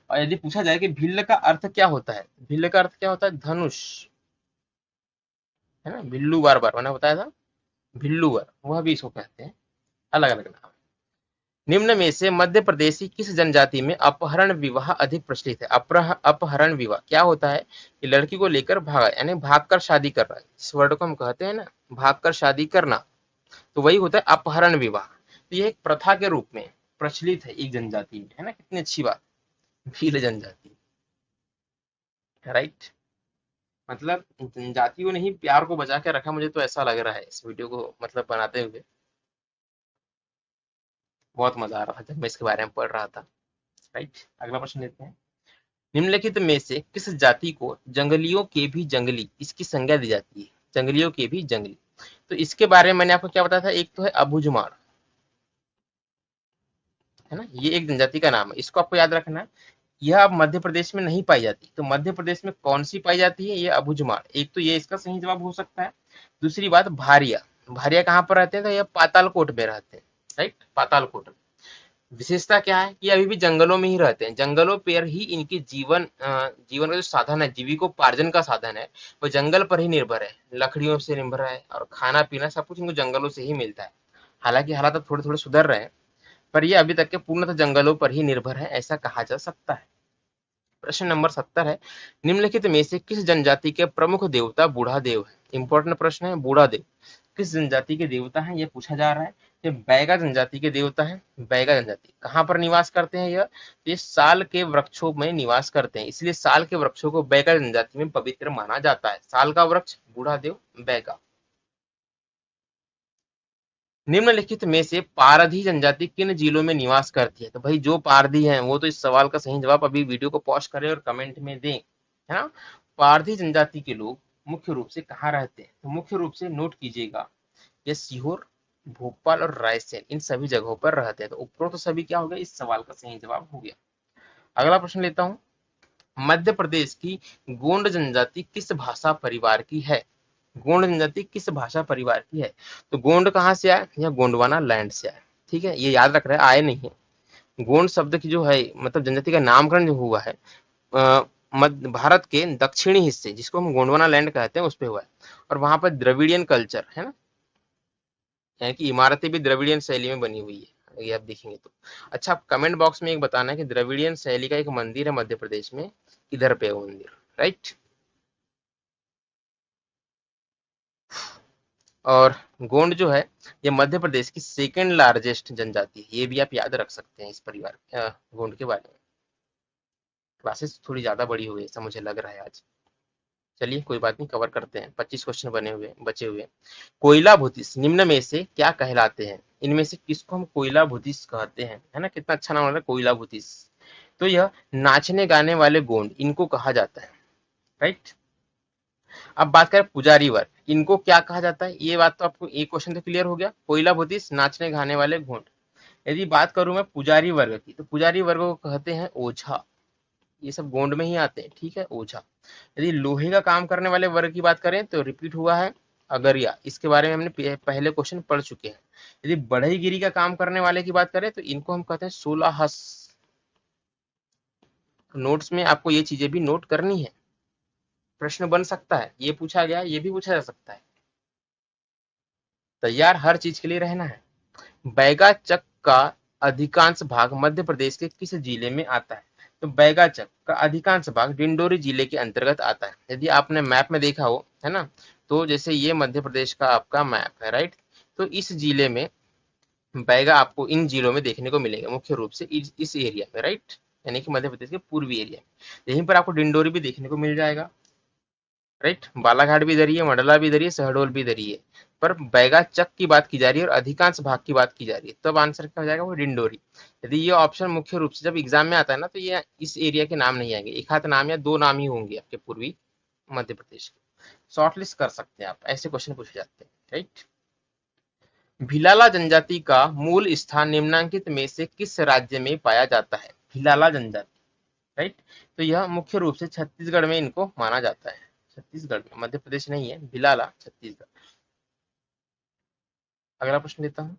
और यदि पूछा जाए कि भिल्ल का अर्थ क्या होता है? भिल्ल का अर्थ क्या होता है? धनुष, है ना। भिल्लू बार बार मैंने बताया था, भिल्लू बार, वह भी इसको कहते हैं, अलग अलग नाम। निम्न में से मध्य प्रदेश की किस जनजाति में अपहरण विवाह अधिक प्रचलित है? अपहरण विवाह क्या होता है कि लड़की को लेकर भागा, यानी भागकर शादी कर रहा है, इस वर्ड को हम कहते हैं ना भागकर शादी करना, तो वही होता है अपहरण विवाह। तो ये एक प्रथा के रूप में प्रचलित है एक जनजाति में, है ना, कितनी अच्छी बात। भील जनजाति, राइट। मतलब जनजातियों ने ही प्यार को बचा के रखा, मुझे तो ऐसा लग रहा है इस वीडियो को मतलब बनाते हुए। बहुत मजा आ रहा था जब मैं इसके बारे में पढ़ रहा था, राइट। अगला प्रश्न लेते हैं। निम्नलिखित में से किस जाति को जंगलियों के भी जंगली इसकी संज्ञा दी जाती है? जंगलियों के भी जंगली, तो इसके बारे में मैंने आपको क्या बताया था, एक तो है अबूझमाड़, है ना, ये एक जनजाति का नाम है, इसको आपको याद रखना है। यह अब मध्य प्रदेश में नहीं पाई जाती, तो मध्य प्रदेश में कौन सी पाई जाती है? ये अबूझमाड़, एक तो ये इसका सही जवाब हो सकता है। दूसरी बात भारिया, भारिया कहाँ पर रहते हैं? तो ये पातालकोट में रहते हैं, राइट, पातालकोट में। विशेषता क्या है कि अभी भी जंगलों में ही रहते हैं, जंगलों पर ही इनकी जीवन का जो साधन है, जीविकोपार्जन का साधन है, वो जंगल पर ही निर्भर है, लकड़ियों से निर्भर है, और खाना पीना सब कुछ इनको जंगलों से ही मिलता है। हालांकि हालात अब थोड़े थोड़े सुधर रहे हैं, पर ये अभी तक के पूर्णतः जंगलों पर ही निर्भर है, ऐसा कहा जा सकता है। प्रश्न नंबर 70 है। निम्नलिखित में से किस जनजाति के प्रमुख देवता बूढ़ा देव है? इंपॉर्टेंट प्रश्न है, बूढ़ा देव किस जनजाति के देवता हैं, ये पूछा जा रहा है। ये बैगा जनजाति के देवता है। बैगा जनजाति कहाँ पर निवास करते हैं? ये साल के वृक्षों में निवास करते हैं, इसलिए साल के वृक्षों को बैगा जनजाति में पवित्र माना जाता है। साल का वृक्ष बूढ़ा देव, बैगा। निम्नलिखित में से पारधी जनजाति किन जिलों में निवास करती है? तो भाई जो पारधी हैं वो तो इस सवाल का सही जवाब अभी वीडियो को पॉज करें और कमेंट में दें, है ना। पारधी जनजाति के लोग मुख्य रूप से कहाँ रहते हैं? तो मुख्य रूप से नोट कीजिएगा, ये सीहोर, भोपाल और रायसेन, इन सभी जगहों पर रहते हैं। तो उपरोक्त तो सभी क्या हो गया, इस सवाल का सही जवाब हो गया। अगला प्रश्न लेता हूँ। मध्य प्रदेश की गोंड जनजाति किस भाषा परिवार की है? गोंड जनजाति किस भाषा परिवार की है? तो गोंड कहाँ से आया? यह गोंडवाना लैंड से आया, ठीक है, ये याद रख रहे हैं, आए नहीं है। गोंड शब्द की जो है मतलब जनजाति का नामकरण जो हुआ है मध्य भारत के दक्षिणी हिस्से, जिसको हम गोंडवाना लैंड कहते हैं, उस पे हुआ है। और वहां पर द्रविडियन कल्चर है ना, यानी कि इमारतें भी द्रविडियन शैली में बनी हुई है, ये आप देखेंगे तो। अच्छा, कमेंट बॉक्स में एक बताना है कि द्रविडियन शैली का एक मंदिर है मध्य प्रदेश में, किधर पे है वो मंदिर, राइट। और गोंड जो है ये मध्य प्रदेश की सेकेंड लार्जेस्ट जनजाति है, ये भी आप याद रख सकते हैं इस परिवार गोंड के बारे में। क्लासेस थोड़ी ज्यादा बड़ी हुई है ऐसा मुझे लग रहा है आज। चलिए कोई बात नहीं, कवर करते हैं, 25 क्वेश्चन बने हुए बचे हुए। कोयला भूतिस निम्न में से क्या कहलाते हैं? इनमें से किसको हम कोयला भूतिस कहते हैं? है ना, कितना अच्छा नाम है कोयला भूतिस। तो यह नाचने गाने वाले गोंड, इनको कहा जाता है, राइट। अब बात करें पुजारी वर्ग, इनको क्या कहा जाता है? ये बात तो आपको एक क्वेश्चन तो क्लियर हो गया, कोयला भूतिस, नाचने गाने वाले गोंड। यदि बात करूं मैं पुजारी वर्ग की, तो पुजारी वर्ग को कहते हैं ओझा, ये सब गोंड में ही आते हैं, ठीक है, ओझा। यदि लोहे का काम करने वाले वर्ग की बात करें तो रिपीट हुआ है अगरिया, इसके बारे में हमने पहले क्वेश्चन पढ़ चुके हैं। यदि बढ़ईगिरी का काम करने वाले की बात करें तो इनको हम कहते हैं सोलाहस। नोट्स में आपको ये चीजें भी नोट करनी है, प्रश्न बन सकता है, ये पूछा गया, ये भी पूछा जा सकता है। तैयार हर चीज के लिए रहना है। बैगाचक का अधिकांश भाग मध्य प्रदेश के किस जिले में आता है? तो बैगाचक का अधिकांश भाग डिंडोरी जिले के अंतर्गत आता है। यदि आपने मैप में देखा हो, है ना, तो जैसे ये मध्य प्रदेश का आपका मैप है, राइट, तो इस जिले में बैगा आपको इन जिलों में देखने को मिलेगा, मुख्य रूप से इस एरिया में, राइट, यानी कि मध्य प्रदेश के पूर्वी एरिया में। यहीं पर आपको डिंडोरी भी देखने को मिल जाएगा, राइट। बालाघाट भी इधर ही है, मंडला भी इधर ही है, सहडोल भी इधर ही है। पर बैगा चक की बात की जा रही है और अधिकांश भाग की बात की जा रही है, तब आंसर क्या हो जाएगा, वो डिंडोरी। यदि ये ऑप्शन मुख्य रूप से जब एग्जाम में आता है ना, तो ये इस एरिया के नाम नहीं आएंगे, एक हाथ नाम या दो नाम ही होंगे आपके पूर्वी मध्य प्रदेश के। शॉर्टलिस्ट कर सकते हैं आप, ऐसे क्वेश्चन पूछे जाते हैं, राइट। भिलाला जनजाति का मूल स्थान निम्नांकित में से किस राज्य में पाया जाता है? भिलाला जनजाति, राइट, तो यह मुख्य रूप से छत्तीसगढ़ में इनको माना जाता है, छत्तीसगढ़ में, मध्य प्रदेश नहीं है, भिलाला छत्तीसगढ़। अगला प्रश्न लेता हूँ।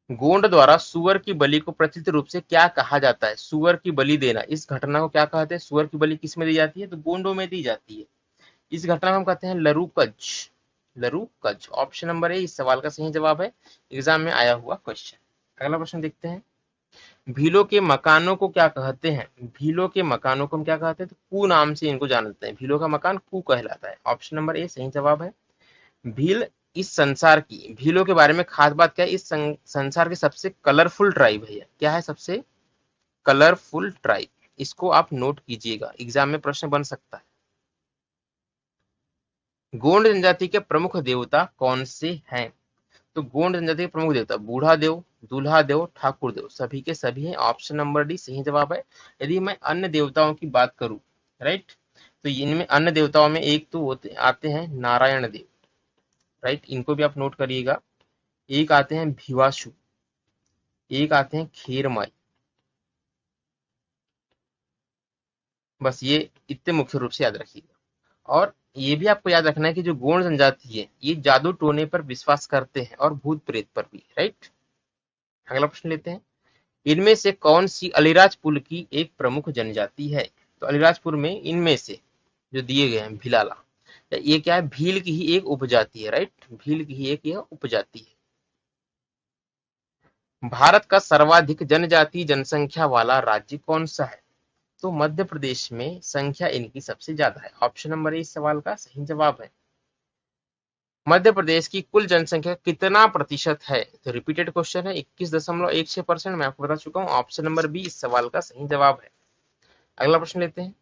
गोंड द्वारा सुअर की बलि को प्रचलित रूप से क्या कहा जाता है? सुअर की बलि देना, इस घटना को क्या कहते हैं? सुअर की बलि किस में दी जाती है? तो गोंडों में दी जाती है। इस घटना को हम कहते हैं लरूकज। लरूकज ऑप्शन नंबर ए इस सवाल का सही जवाब है, एग्जाम में आया हुआ क्वेश्चन। अगला प्रश्न देखते हैं, भीलों के मकानों को क्या कहते हैं? भीलों के मकानों को हम क्या कहते हैं? तो कू नाम से इनको जानते हैं। भीलों का मकान कू कहलाता है। ऑप्शन नंबर ए सही जवाब है। भील इस संसार की, भीलों के बारे में खास बात क्या है, इस संसार की सबसे कलरफुल ट्राइब है। क्या है? सबसे कलरफुल ट्राइब। इसको आप नोट कीजिएगा, एग्जाम में प्रश्न बन सकता है। गोंड जनजाति के प्रमुख देवता कौन से हैं? तो गोंड जनजाति के प्रमुख देवता बूढ़ा देव, दूल्हा देव, ठाकुर देव, सभी के सभी हैं। ऑप्शन नंबर डी सही जवाब है। यदि मैं अन्य देवताओं की बात करूं, राइट, तो इनमें अन्य देवताओं में एक तो आते हैं नारायण देव, राइट, इनको भी आप नोट करिएगा। एक आते हैं भिवाशु, एक आते हैं खेरमाई। बस ये इतने मुख्य रूप से याद रखिएगा। और ये भी आपको याद रखना है कि जो गोंड जनजाति है ये जादू टोने पर विश्वास करते हैं और भूत प्रेत पर भी, राइट। अगला प्रश्न लेते हैं, इनमें से कौन सी अलीराजपुर की एक प्रमुख जनजाति है? तो अलीराजपुर में इनमें से जो दिए गए हैं भिलाला, ये क्या है? भील की ही एक उपजाति है, राइट, भील की ही एक यह उपजाति है। भारत का सर्वाधिक जनजाति जनसंख्या वाला राज्य कौन सा है? तो मध्य प्रदेश में संख्या इनकी सबसे ज्यादा है। ऑप्शन नंबर ए इस सवाल का सही जवाब है। मध्य प्रदेश की कुल जनसंख्या कितना प्रतिशत है? तो रिपीटेड क्वेश्चन है, 21.16%। मैं आपको बता चुका हूँ। ऑप्शन नंबर बी इस सवाल का सही जवाब है। अगला प्रश्न लेते हैं,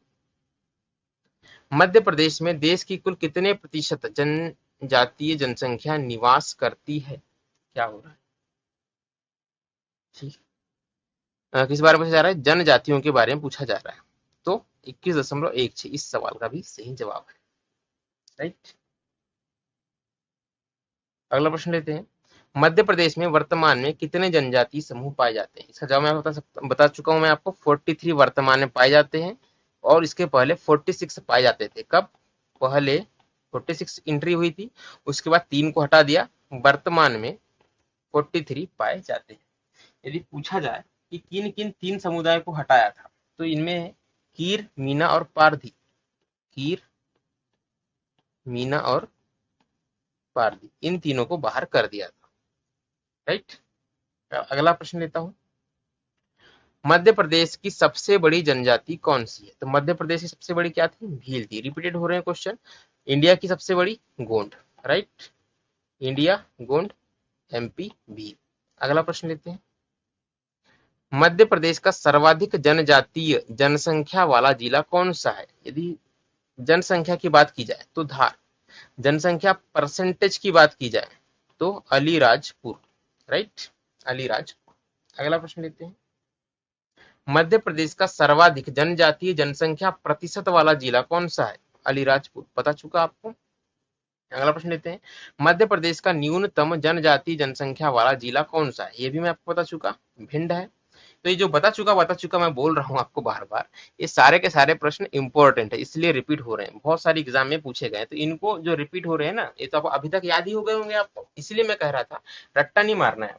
मध्य प्रदेश में देश की कुल कितने प्रतिशत जनजातीय जनसंख्या निवास करती है? क्या हो रहा है? ठीक, किस बारे में पूछा जा रहा है? जनजातियों के बारे में पूछा जा रहा है। तो 21.16 इस सवाल का भी सही जवाब है, राइट। अगला प्रश्न लेते हैं, मध्य प्रदेश में वर्तमान में कितने जनजातीय समूह पाए जाते हैं? इसका जवाब मैं बता चुका हूं मैं आपको। 43 वर्तमान में पाए जाते हैं और इसके पहले 46 पाए जाते थे। कब? पहले 46 एंट्री हुई थी, उसके बाद 3 को हटा दिया, वर्तमान में 43 पाए जाते हैं। यदि पूछा जाए कि किन किन 3 समुदाय को हटाया था, तो इनमें है कीर, मीना और पारधी। कीर, मीना और पारधी, इन तीनों को बाहर कर दिया था, राइट। अगला प्रश्न लेता हूं, मध्य प्रदेश की सबसे बड़ी जनजाति कौन सी है? तो मध्य प्रदेश की सबसे बड़ी क्या थी? भील थी। रिपीटेड हो रहे हैं क्वेश्चन। इंडिया की सबसे बड़ी Gond, right, India Gond, MP Bhil. अगला प्रश्न लेते हैं, मध्य प्रदेश का सर्वाधिक जनजातीय जनसंख्या वाला जिला कौन सा है? यदि जनसंख्या की बात की जाए तो धार, जनसंख्या परसेंटेज की बात की जाए तो अलीराजपुर, राइट, अलीराजपुर। अगला प्रश्न लेते हैं, मध्य प्रदेश का सर्वाधिक जनजातीय जनसंख्या प्रतिशत वाला जिला कौन सा है? अलीराजपुर, पता चुका आपको। अगला प्रश्न लेते हैं, मध्य प्रदेश का न्यूनतम जनजातीय जनसंख्या वाला जिला कौन सा है? ये भी मैं आपको बता चुका, भिंड है। तो ये जो बता चुका मैं बोल रहा हूँ आपको बार बार, ये सारे के सारे प्रश्न इंपॉर्टेंट है, इसलिए रिपीट हो रहे हैं। बहुत सारे एग्जाम में पूछे गए, तो इनको जो रिपीट हो रहे हैं ना, ये तो अभी तक याद ही हो गए होंगे आपको। इसलिए मैं कह रहा था रट्टा नहीं मारना है,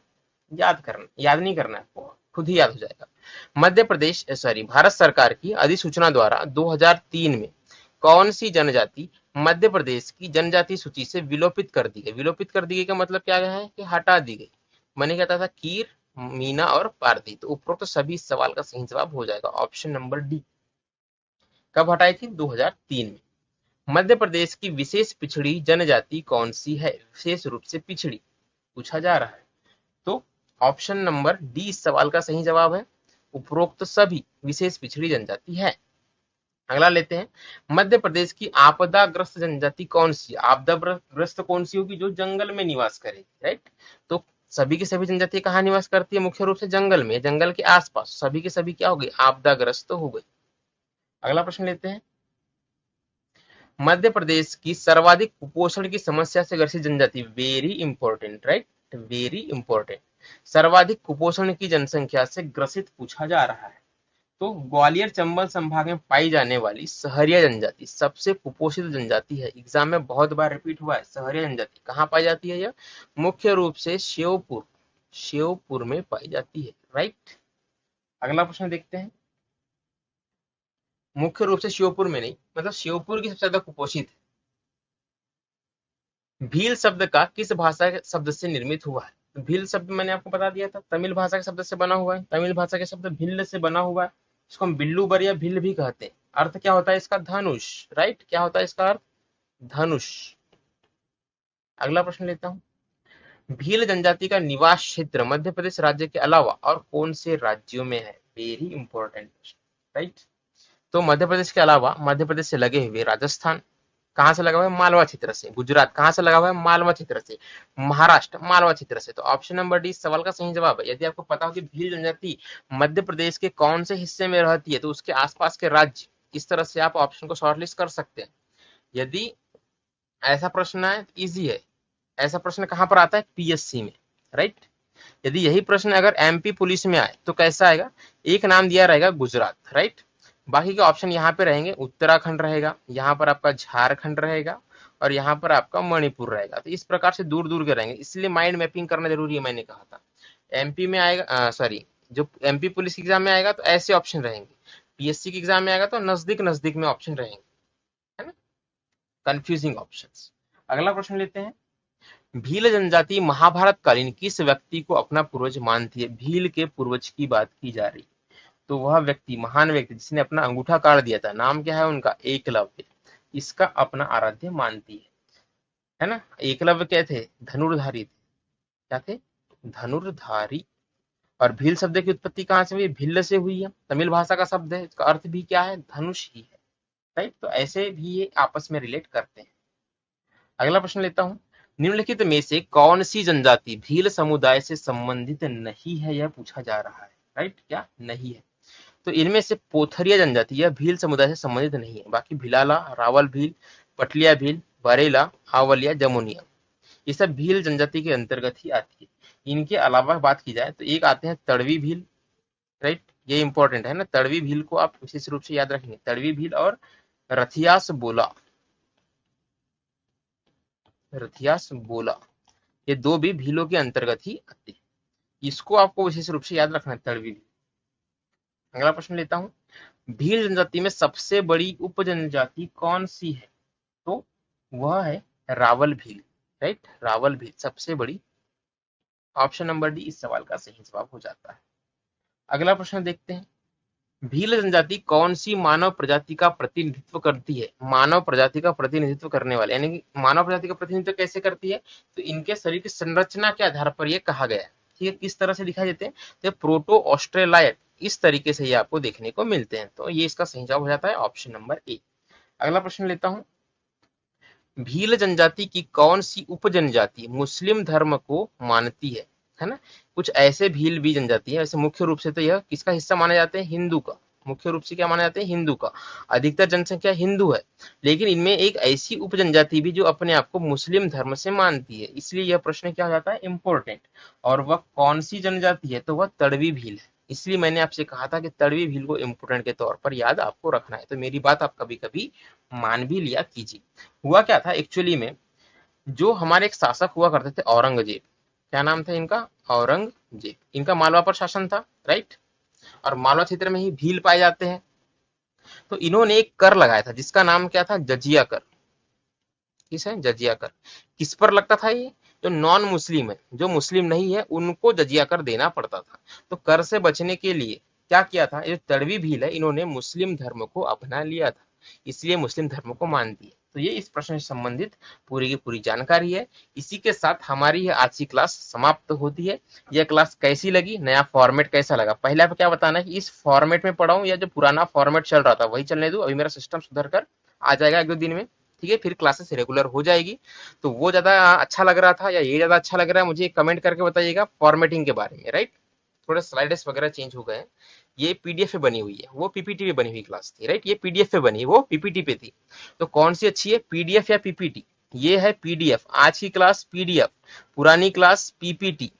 याद करना, याद नहीं करना है आपको, खुद ही याद हो जाएगा। मध्य प्रदेश सॉरी भारत सरकार की अधिसूचना द्वारा 2003 में कौन सी जनजाति मध्य प्रदेश की जनजाति सूची से विलोपित कर दी गई? विलोपित कर दी गई का मतलब क्या है कि हटा दी गई। मैंने कहता था कीर, मीना और पारधी, तो उपरोक्त तो सभी इस सवाल का सही जवाब हो जाएगा। Option number D. कब हटाई थी? 2003 में। मध्य प्रदेश की विशेष पिछड़ी जनजाति कौन सी है? विशेष रूप से पिछड़ी पूछा जा रहा है, तो ऑप्शन नंबर डी इस सवाल का सही जवाब है। उपरोक्त सभी विशेष पिछड़ी जनजाति है। अगला लेते हैं, मध्य प्रदेश की आपदाग्रस्त जनजाति कौन सी? आपदाग्रस्त कौन सी होगी? जो जंगल में निवास करेगी, राइट। तो सभी की सभी जनजाति कहाँ निवास करती है? मुख्य रूप से जंगल में, जंगल के आसपास। सभी के सभी क्या हो गई? आपदाग्रस्त हो गई। अगला प्रश्न लेते हैं, मध्य प्रदेश की सर्वाधिक कुपोषण की समस्या से ग्रसित जनजाति, very important, right, very important, सर्वाधिक कुपोषण की जनसंख्या से ग्रसित पूछा जा रहा है। तो ग्वालियर चंबल संभाग में पाई जाने वाली सहरिया जनजाति सबसे कुपोषित जनजाति है। एग्जाम में बहुत बार रिपीट हुआ है। सहरिया जनजाति कहाँ पाई जाती है? यह मुख्य रूप से श्योपुर, श्योपुर में पाई जाती है, राइट। अगला प्रश्न देखते हैं, मुख्य रूप से श्योपुर में नहीं, मतलब श्योपुर की सबसे ज्यादा कुपोषित है। भील शब्द का किस भाषा के शब्द से निर्मित हुआ है? तो भील शब्द मैंने आपको बता दिया था, तमिल भाषा के शब्द से बना हुआ है, तमिल भाषा के शब्द भिल्ल से बना हुआ है, इसको हम बिल्लू बर या भिल भी कहते हैं। अर्थ क्या होता है इसका? धनुष, राइट। क्या होता है इसका अर्थ? धनुष। अगला प्रश्न लेता हूँ। भील जनजाति का निवास क्षेत्र मध्य प्रदेश राज्य के अलावा और कौन से राज्यों में है? Very important, right. तो मध्य प्रदेश के अलावा मध्य प्रदेश से लगे हुए राजस्थान, कहां से लगा हुआ है? मालवा क्षेत्र से। गुजरात कहां से लगा हुआ है? मालवा क्षेत्र से। महाराष्ट्र मालवा क्षेत्र से। तो ऑप्शन नंबर डी इस सवाल का सही जवाब है। यदि आपको पता हो कि भील जनजाति मध्य प्रदेश के कौन से हिस्से में रहती है तो उसके आसपास के राज्य, इस तरह से आप ऑप्शन को शॉर्टलिस्ट कर सकते हैं। यदि ऐसा प्रश्न है, इजी है। ऐसा प्रश्न कहां पर आता है? पीएससी में, राइट। यदि यही प्रश्न अगर एमपी पुलिस में आए तो कैसा आएगा? एक नाम दिया रहेगा गुजरात, राइट। बाकी के ऑप्शन यहाँ पे रहेंगे, उत्तराखंड रहेगा, यहाँ पर आपका झारखंड रहेगा और यहाँ पर आपका मणिपुर रहेगा। तो इस प्रकार से दूर दूर के रहेंगे, इसलिए माइंड मैपिंग करना जरूरी है, मैंने कहा था। एमपी में आएगा, सॉरी, जो एमपी पुलिस एग्जाम में आएगा तो ऐसे ऑप्शन रहेंगे, पीएससी के एग्जाम में आएगा तो नजदीक नजदीक में ऑप्शन रहेंगे, है ना, कंफ्यूजिंग ऑप्शंस। अगला प्रश्न लेते हैं। भील जनजाति महाभारत कालीन किस व्यक्ति को अपना पूर्वज मानती है? भील के पूर्वज की बात की जा रही, तो वह व्यक्ति, महान व्यक्ति जिसने अपना अंगूठा काट दिया था, नाम क्या है उनका? एकलव्य। इसका अपना आराध्य मानती है ना। एकलव्य क्या थे? धनुर्धारी थे। क्या थे? धनुर्धारी। और भील शब्द की उत्पत्ति कहां से हुई? भिल्ल से हुई है, तमिल भाषा का शब्द है, इसका अर्थ भी क्या है? धनुष ही है, राइट। तो ऐसे भी ये आपस में रिलेट करते हैं। अगला प्रश्न लेता हूं। निम्नलिखित में से कौन सी जनजाति भील समुदाय से संबंधित नहीं है? यह पूछा जा रहा है, राइट। क्या नहीं है? तो इनमें से पोथरिया जनजाति यह भील समुदाय से संबंधित नहीं है। बाकी भिलाला, रावल भील, पटलिया भील, बरेला, आवलिया, जमुनिया, ये सब भील जनजाति के अंतर्गत ही आती है। इनके अलावा बात की जाए तो एक आते हैं तड़वी भील, राइट। ये इंपॉर्टेंट है ना, तड़वी भील को आप विशेष रूप से याद रखेंगे। तड़वी भील और रथियास बोला, रथियास बोला, ये दो भी भीलों के अंतर्गत ही आते हैं। इसको आपको विशेष रूप से याद रखना है, तड़वी भील। अगला प्रश्न लेता हूं। भील जनजाति में सबसे बड़ी उप जनजाति कौन सी है? तो वह है रावल भील, राइट। रावल भील सबसे बड़ी। ऑप्शन नंबर डी इस सवाल का सही जवाब हो जाता है। अगला प्रश्न देखते हैं। भील जनजाति कौन सी मानव प्रजाति का प्रतिनिधित्व करती है? मानव प्रजाति का प्रतिनिधित्व करने वाले, यानी कि मानव प्रजाति का प्रतिनिधित्व कैसे करती है? तो इनके शरीर की संरचना के आधार पर यह कहा गया है, ठीक है। किस तरह से दिखाई देते हैं? तो प्रोटो ऑस्ट्रेलाइट, इस तरीके से ये आपको देखने को मिलते हैं। तो ये इसका सही जवाब हो जाता है ऑप्शन नंबर ए। अगला प्रश्न लेता हूं। भील जनजाति की कौन सी उप जनजाति मुस्लिम धर्म को मानती है ना। कुछ ऐसे भील भी जनजाति है, वैसे मुख्य रूप से तो यह किसका हिस्सा माने जाते हैं? हिंदू का। मुख्य रूप से क्या माने जाते हैं? हिंदू का। अधिकतर जनसंख्या हिंदू है, लेकिन इनमें एक ऐसी उप जनजाति भी जो अपने आप को मुस्लिम धर्म से मानती है, इसलिए यह प्रश्न क्या हो जाता है? इंपॉर्टेंट। और वह कौन सी जनजाति है? तो वह तड़वी भील है। इसलिए मैंने आपसे कहा था कि तड़वी भील को इंपोर्टेंट के तौर पर याद आपको रखना है। तो मेरी बात आप कभी कभी मान भी लिया कीजिए। हुआ क्या था एक्चुअली में, जो हमारे एक शासक हुआ करते थे औरंगजेब, क्या नाम था इनका? औरंगजेब। इनका मालवा पर शासन था, राइट। और मालवा क्षेत्र में ही भील पाए जाते हैं। तो इन्होंने एक कर लगाया था जिसका नाम क्या था? जजिया कर। किस है? जजिया कर। किस पर लगता था ये? जो नॉन मुस्लिम है, जो मुस्लिम नहीं है, उनको जजिया कर देना पड़ता था। तो कर से बचने के लिए क्या किया था? ये तड़वी भील है, इन्होंने मुस्लिम धर्म को अपना लिया था, इसलिए मुस्लिम धर्म को मानती है। तो ये इस प्रश्न से संबंधित पूरी की पूरी जानकारी है। इसी के साथ हमारी यह आज की क्लास समाप्त होती है। यह क्लास कैसी लगी, नया फॉर्मेट कैसा लगा, पहले आप क्या बताना है कि इस फॉर्मेट में पढ़ाऊं या जो पुराना फॉर्मेट चल रहा था वही चलने दूं। अभी मेरा सिस्टम सुधर कर आ जाएगा एक दो दिन में, ठीक है। फिर क्लासेस रेगुलर हो जाएगी। तो वो ज्यादा अच्छा लग रहा था या ये ज्यादा अच्छा लग रहा है, मुझे कमेंट करके बताइएगा फॉर्मेटिंग के बारे में, राइट। थोड़े स्लाइड्स वगैरह चेंज हो गए हैं। ये पीडीएफ पे बनी हुई है, वो पीपीटी पे बनी हुई क्लास थी, राइट। ये पीडीएफ पे बनी, वो पीपीटी पे थी। तो कौन सी अच्छी है, पीडीएफ या पीपीटी? ये है पीडीएफ, आज की क्लास पीडीएफ, पुरानी क्लास पीपीटी।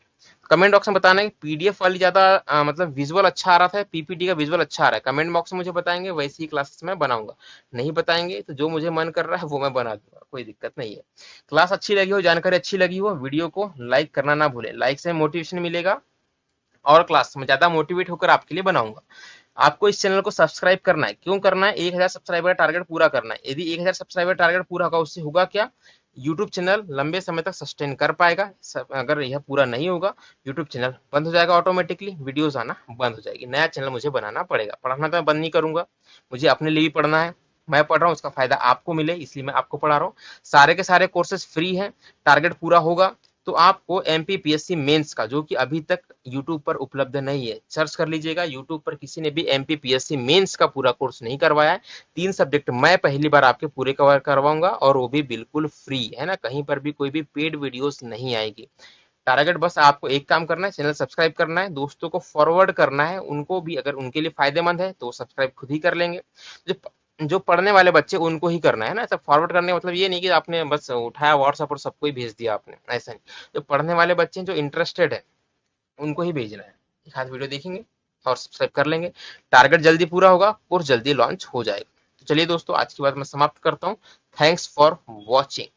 कमेंट बॉक्स में बताना है पीडीएफ वाली ज्यादा मतलब विजुअल अच्छा आ रहा था, पीपीटी का विजुअल अच्छा आ रहा है, कमेंट बॉक्स में मुझे बताएंगे, वैसी ही क्लासेस में बनाऊंगा। नहीं बताएंगे तो जो मुझे मन कर रहा है वो मैं बना दूंगा, कोई दिक्कत नहीं है। क्लास अच्छी लगी हो, जानकारी अच्छी लगी हो, वीडियो को लाइक करना ना भूले। लाइक से मोटिवेशन मिलेगा और क्लास में ज्यादा मोटिवेट होकर आपके लिए बनाऊंगा। आपको इस चैनल को सब्सक्राइब करना है। क्यों करना है? 1000 सब्सक्राइबर टारगेट पूरा करना है। यदि 1000 सब्सक्राइबर टारगेट पूरा होगा, उससे होगा क्या? यूट्यूब चैनल लंबे समय तक सस्टेन कर पाएगा। अगर यह पूरा नहीं होगा, यूट्यूब चैनल बंद हो जाएगा, ऑटोमेटिकली वीडियोस आना बंद हो जाएगी, नया चैनल मुझे बनाना पड़ेगा। पढ़ना तो मैं बंद नहीं करूंगा, मुझे अपने लिए भी पढ़ना है। मैं पढ़ रहा हूँ, उसका फायदा आपको मिले इसलिए मैं आपको पढ़ा रहा हूँ। सारे के सारे कोर्सेज फ्री हैं। टारगेट पूरा होगा तो आपको एमपीपीएससी मेंस का, जो कि अभी तक यूट्यूब पर उपलब्ध नहीं है, सर्च कर लीजिएगा, यूट्यूब पर किसी ने भी एमपीपीएससी मेंस का पूरा कोर्स नहीं करवाया है। 3 सब्जेक्ट मैं पहली बार आपके पूरे कवर करवाऊंगा, और वो भी बिल्कुल फ्री है ना, कहीं पर भी कोई भी पेड वीडियोस नहीं आएगी। टारगेट बस आपको एक काम करना है, चैनल सब्सक्राइब करना है, दोस्तों को फॉरवर्ड करना है, उनको भी अगर उनके लिए फायदेमंद है तो सब्सक्राइब खुद ही कर लेंगे। जो जो पढ़ने वाले बच्चे उनको ही करना है ना, सब फॉरवर्ड करने का मतलब ये नहीं कि आपने बस उठाया व्हाट्सएप और सबको ही भेज दिया आपने, ऐसा नहीं। जो पढ़ने वाले बच्चे हैं, जो इंटरेस्टेड है, उनको ही भेजना है। एक हाथ वीडियो देखेंगे और सब्सक्राइब कर लेंगे। टारगेट जल्दी पूरा होगा, कोर्स जल्दी लॉन्च हो जाएगा। तो चलिए दोस्तों, आज की बात मैं समाप्त करता हूँ। Thanks for watching.